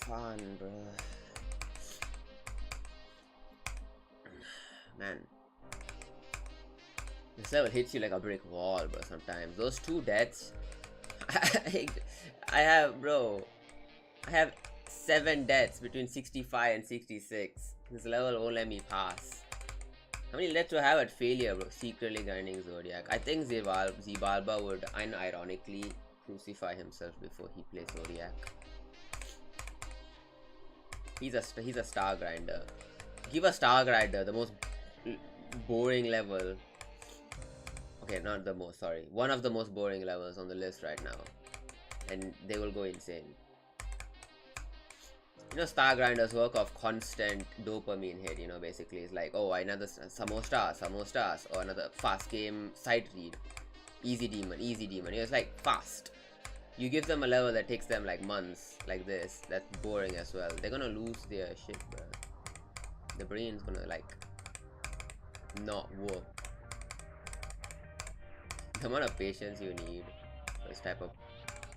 Fun, bro. Man, this level hits you like a brick wall, bro. Sometimes those 2 deaths. I have 7 deaths between 65 and 66. This level won't let me pass. How many deaths do I have at failure, bro? Secretly grinding Zodiac. I think Zibalba would unironically crucify himself before he plays Zodiac. He's a star grinder. Give a star grinder the most boring level. Okay, not the most, sorry. One of the most boring levels on the list right now. And they will go insane. You know, star grinders work off constant dopamine hit, you know, basically. It's like, oh, another some more stars, or another fast game sight read. Easy demon. It's like fast. You give them a level that takes them like months, like this, that's boring as well. They're gonna lose their shit, bro. The brain's gonna like not work. The amount of patience you need for this type of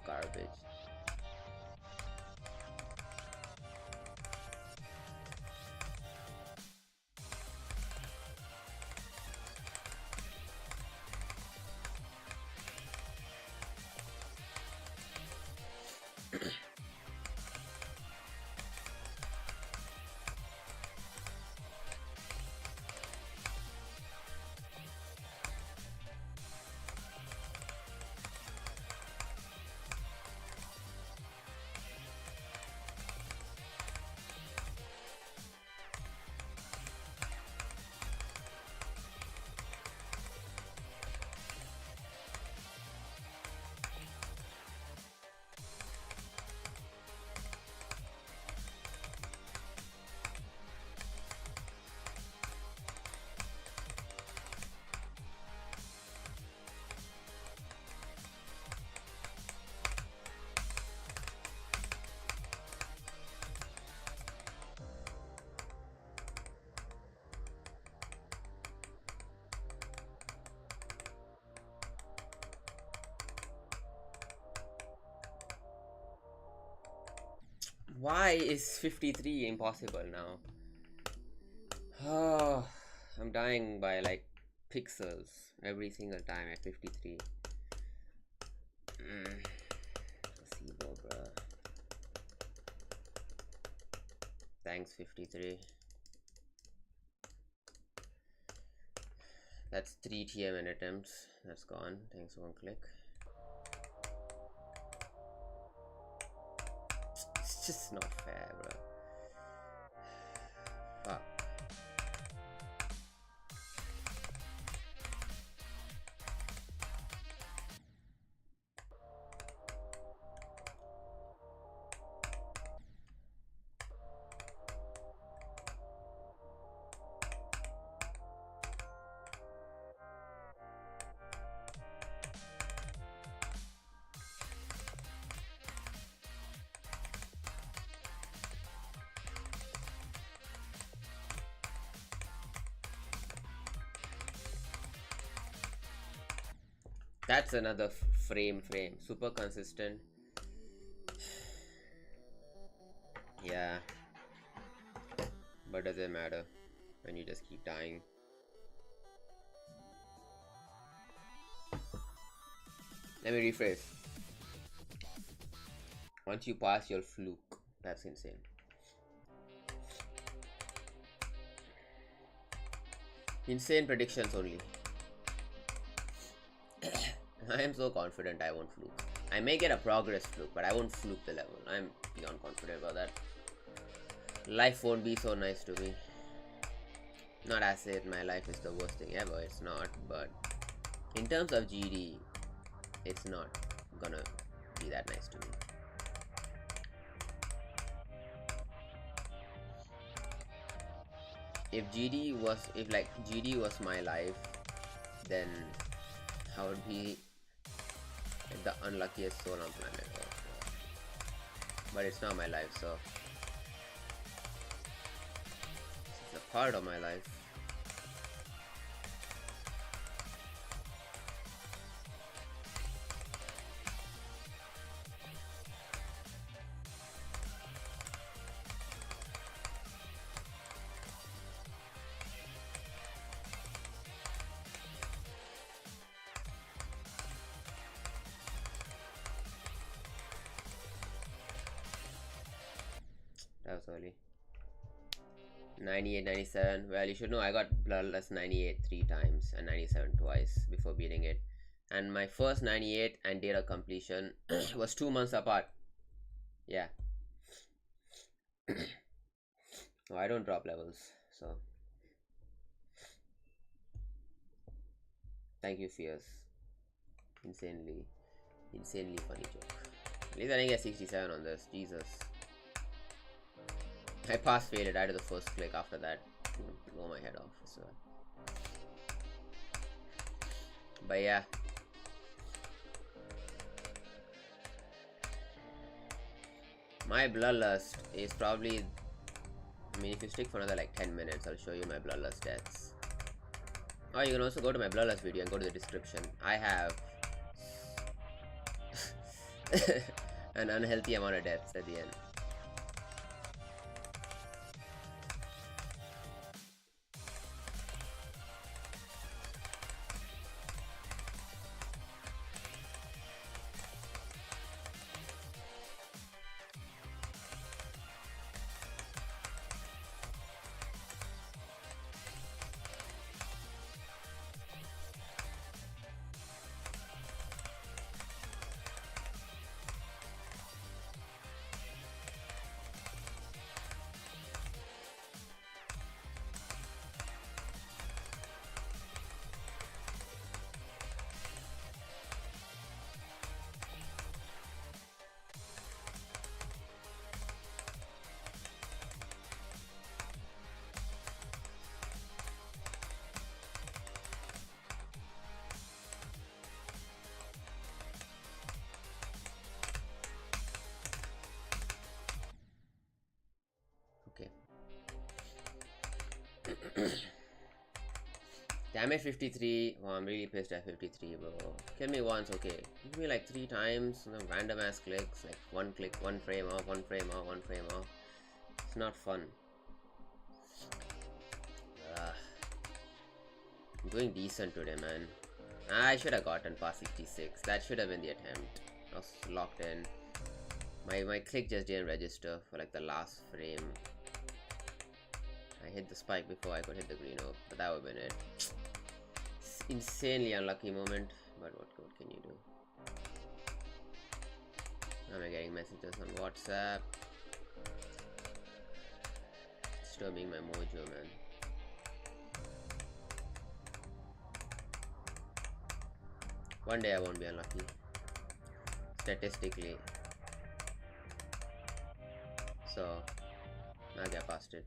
garbage. Why is 53 impossible now? Oh, I'm dying by like pixels every single time at 53. Placebo, bruh. Thanks, 53. That's 3 TMN attempts. That's gone. Thanks, one click. It's just not fair, bro. Fuck. That's another frame. Super consistent. Yeah, but does it matter when you just keep dying? Let me rephrase. Once you pass, you'll fluke. That's insane. Insane predictions only. I am so confident I won't fluke. I may get a progress fluke, but I won't fluke the level. I'm beyond confident about that. Life won't be so nice to me. Not as if my life is the worst thing ever, it's not, but in terms of GD, it's not gonna be that nice to me. If GD was my life, then I would be the unluckiest soul on planet Earth. But it's not my life, so it's a part of my life. That was early. 98, 97. Well, you should know I got bloodlust 98 3 times and 97 twice before beating it. And my first 98 and data completion was 2 months apart. Yeah. Oh, I don't drop levels, so thank you, Fierce. Insanely funny joke. At least I didn't get 67 on this. Jesus. I pass failed. I did the first click after that. Blow my head off. So. But yeah. My bloodlust is probably... I mean, if you stick for another like 10 minutes, I'll show you my bloodlust deaths. Oh, you can also go to my bloodlust video and go to the description. I have an unhealthy amount of deaths at the end. Damage 53. Oh, I'm really pissed at 53, bro. Kill me once, okay. Give me like 3 times, random ass clicks, like one click, one frame off, one frame off, one frame off. It's not fun. I'm doing decent today, man. I should have gotten past 66. That should have been the attempt. I was locked in. My click just didn't register for like the last frame. I hit the spike before I could hit the green oak, but that would have been it. Insanely unlucky moment, but what can you do? Am I getting messages on WhatsApp? Disturbing my mojo, man. One day I won't be unlucky. Statistically. So, I'll get past it.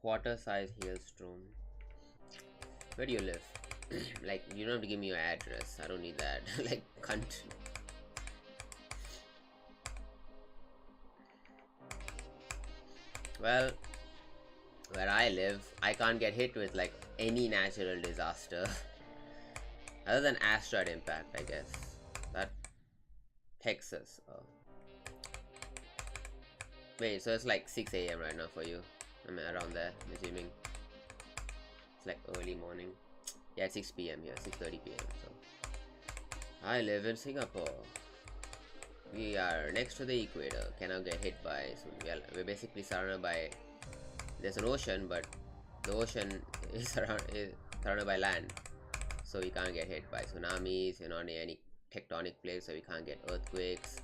Quarter-size hailstorm. Where do you live? Like, you don't have to give me your address. I don't need that. Like, cunt. Well, where I live, I can't get hit with like any natural disaster other than asteroid impact, I guess. That Texas. Oh. Wait, so it's like 6 a.m. right now for you. I mean, around there, I'm assuming. It's like early morning. Yeah, it's 6 p.m. here, 6:30 p.m. So I live in Singapore. We are next to the equator. Cannot get hit by. So we're basically surrounded by. There's an ocean, but the ocean is surrounded by land, so we can't get hit by tsunamis. We're not near any tectonic plates, so we can't get earthquakes.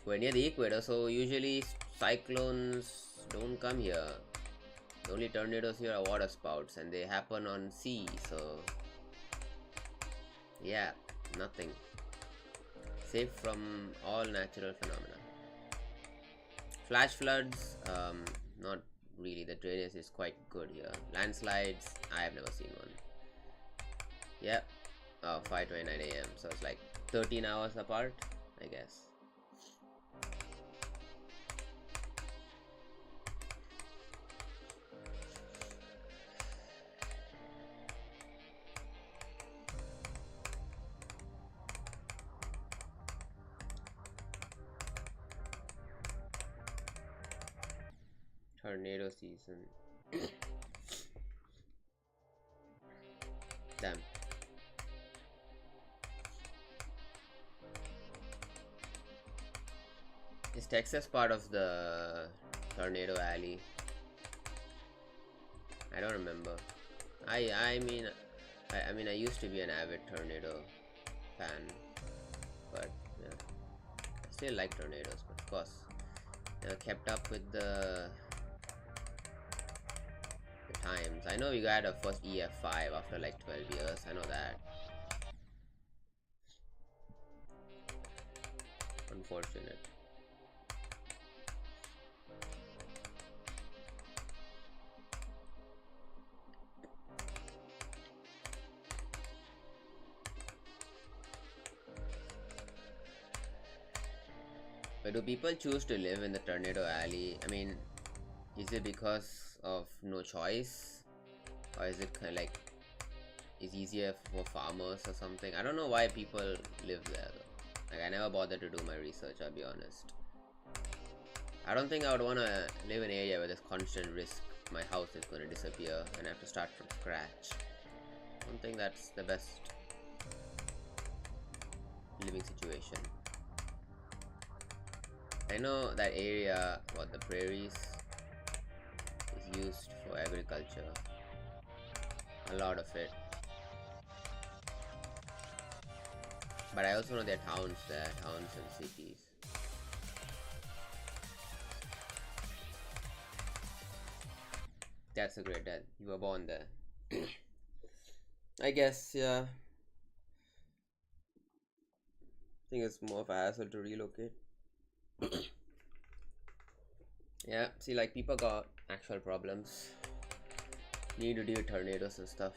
We're near the equator, so usually cyclones don't come here. The only tornadoes here are water spouts, and they happen on sea. So yeah, nothing. Safe from all natural phenomena. Flash floods, not really. The drainage is quite good here. Landslides, I have never seen one. Yep. Oh, 5:29 a.m. So it's like 13 hours apart, I guess. Tornado season. Damn. Is Texas part of the tornado alley? I don't remember. I mean I used to be an avid tornado fan, but yeah, I still like tornadoes, but of course never kept up with the times. I know we got a first EF5 after like 12 years. I know that. Unfortunate. But do people choose to live in the tornado alley? I mean, is it because of no choice, or is it kind of like it's easier for farmers or something? I don't know why people live there though. Like, I never bothered to do my research, I'll be honest. I don't think I would want to live in an area where there's constant risk my house is going to disappear and I have to start from scratch. I don't think that's the best living situation. I know that area, what, the prairies, is used for agriculture. A lot of it. But I also know there are towns there, towns and cities. That's a great dad. You were born there. I guess, yeah. I think it's more of a hassle to relocate. Yeah, see, like, people got actual problems. Need to deal with tornadoes and stuff.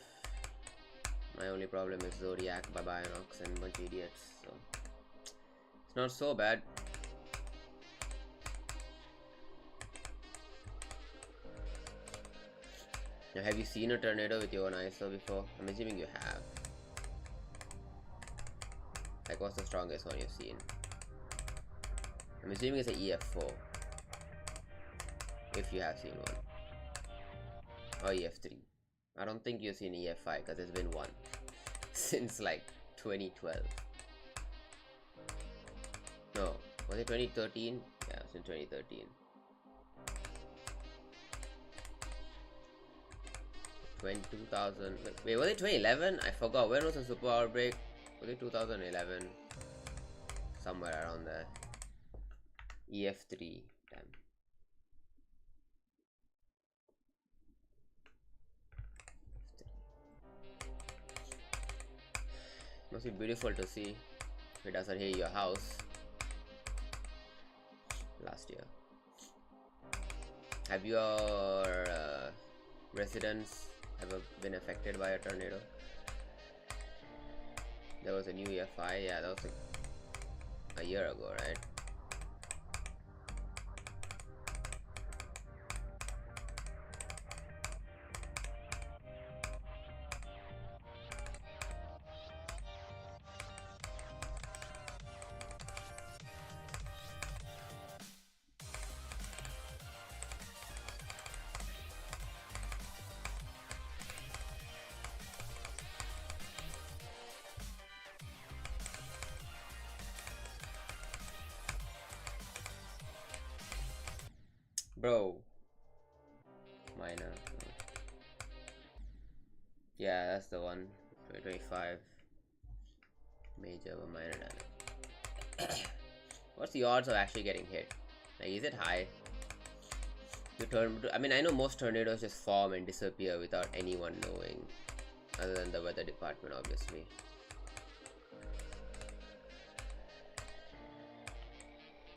My only problem is Zodiac, Bionox, and a bunch of idiots, so it's not so bad. Now, have you seen a tornado with your own eyes though before? I'm assuming you have. Like, what's the strongest one you've seen? I'm assuming it's an EF4. If you have seen one. Or EF3. I don't think you've seen EF5 because there's been one since like 2012. No, was it 2013? Yeah, it was in 2013. 2000. Wait, was it 2011? I forgot. When was the super outbreak? Was it 2011? Somewhere around there. EF3. Damn. Must be beautiful to see if it doesn't hit your house. Last year. Have your residents ever been affected by a tornado? There was a new EFI, yeah, that was a year ago, right? Bro, minor. Yeah, that's the one. 2025. Major or minor damage. What's the odds of actually getting hit? Like, is it high? I mean, I know most tornadoes just form and disappear without anyone knowing, other than the weather department, obviously.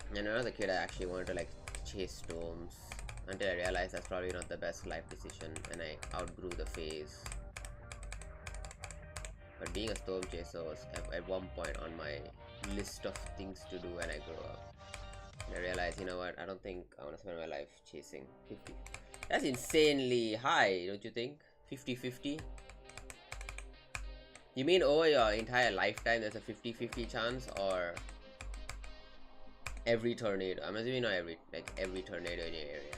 And when I was a kid, I actually wanted to like chase storms until I realized that's probably not the best life decision, and I outgrew the phase. But being a storm chaser was at one point on my list of things to do when I grow up. And I realized, you know what, I don't think I want to spend my life chasing 50. That's insanely high, don't you think? 50-50? You mean over your entire lifetime there's a 50-50 chance, or every tornado? I'm assuming not every tornado in your area.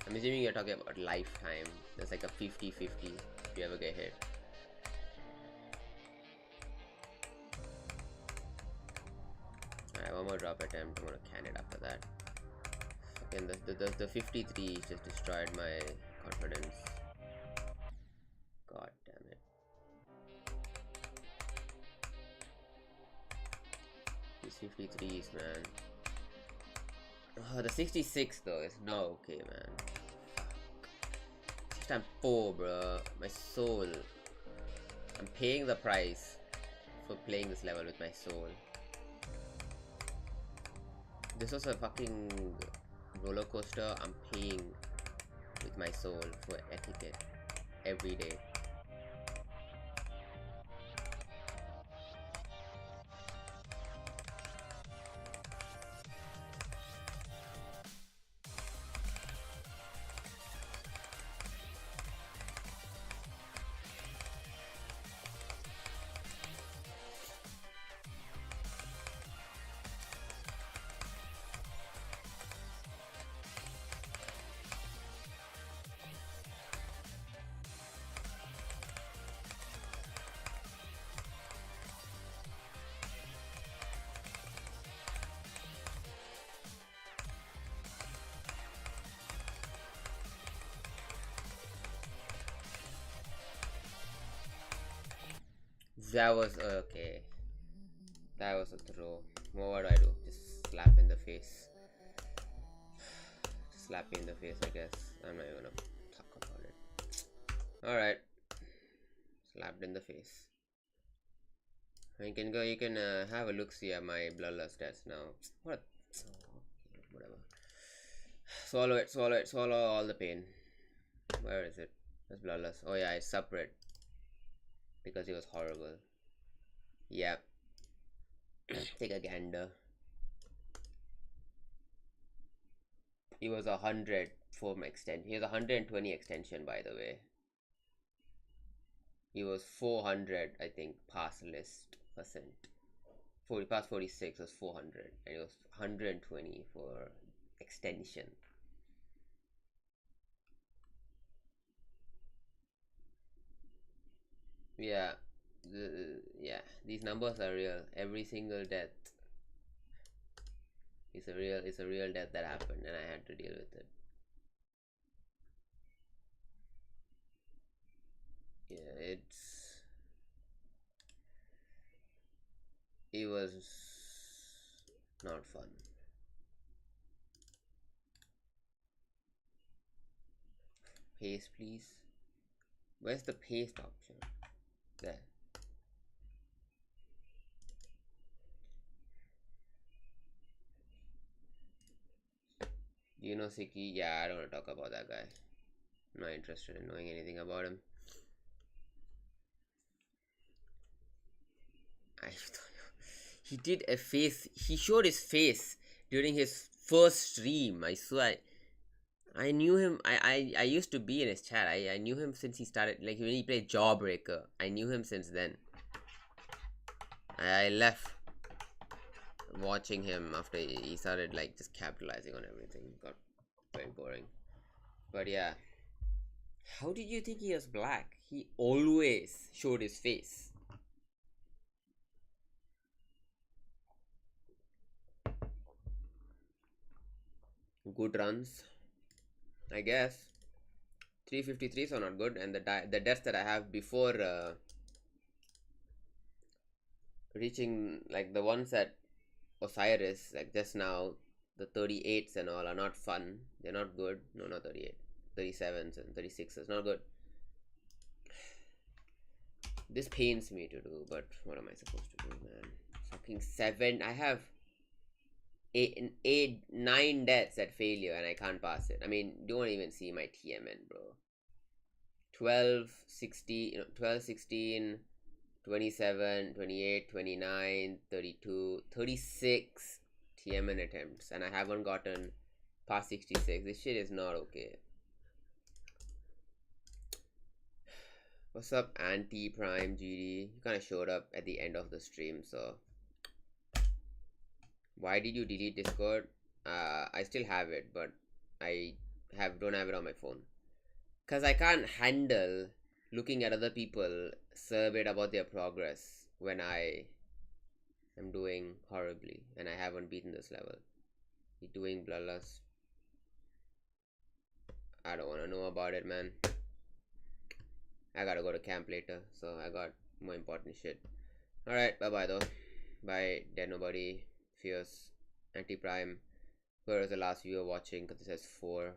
I'm assuming you're talking about lifetime. There's like a 50-50 if you ever get hit. Alright, one more drop attempt. I'm gonna can it after that. Again, the 53 just destroyed my confidence. God damn it. These 53s, man. Oh, the 66 though is no okay, man. Fuck. 6 times 4, bro. My soul. I'm paying the price for playing this level with my soul. This was a fucking roller coaster. I'm paying with my soul for etiquette every day. That was okay. That was a throw. What do I do? Just slap in the face. Slap me in the face, I guess. I'm not even gonna talk about it. Alright. Slapped in the face. You can go, you can have a look see at my bloodlust stats now. What? Whatever. Swallow it, swallow it, swallow all the pain. Where is it? That's bloodlust. Oh yeah, it's separate. Because it was horrible. Yeah. Take a gander. He was 100 form extension. He was 120 extension, by the way. He was 400, I think, pass list percent. 40 past 46 was 400, and it was 120 for extension. Yeah, yeah, these numbers are real. Every single death is a real death that happened, and I had to deal with it. Yeah, it was not fun. Paste, please. Where's the paste option? There. You know Siki? Yeah, I don't want to talk about that guy. Not interested in knowing anything about him. I he did a face. He showed his face during his first stream. I swear. I knew him. I used to be in his chat. I knew him since he started. Like when he played Jawbreaker. I knew him since then. I left watching him after he started like just capitalizing on everything. Got very boring. But yeah. How did you think he was black? He always showed his face. Good runs, I guess. 353s are not good, and the deaths that I have before reaching, like the ones at Osiris, like just now, the 38s and all are not fun. They're not good. No, not 38. 37s and 36s. Not good. This pains me to do, but what am I supposed to do, man? Fucking 7. I have 9 deaths at failure and I can't pass it. I mean, don't even see my TMN, bro. 12, 16, 12, 16, 27, 28, 29, 32, 36 TMN attempts, and I haven't gotten past 66. This shit is not okay. What's up, anti-prime GD? You kind of showed up at the end of the stream, so why did you delete Discord? I still have it, but I don't have it on my phone. Cause I can't handle looking at other people surveyed about their progress when I am doing horribly and I haven't beaten this level. You're doing bloodlust. I don't want to know about it, man. I gotta go to camp later, so I got more important shit. Alright, bye bye though. Bye, Dead Nobody, Fierce, Anti-Prime. Where was the last viewer watching? Because it says 4.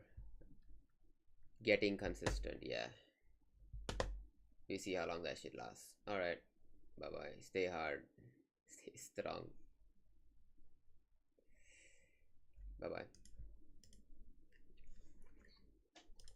Getting consistent, yeah. We see how long that shit lasts. Alright, bye bye. Stay hard, stay strong. Bye bye.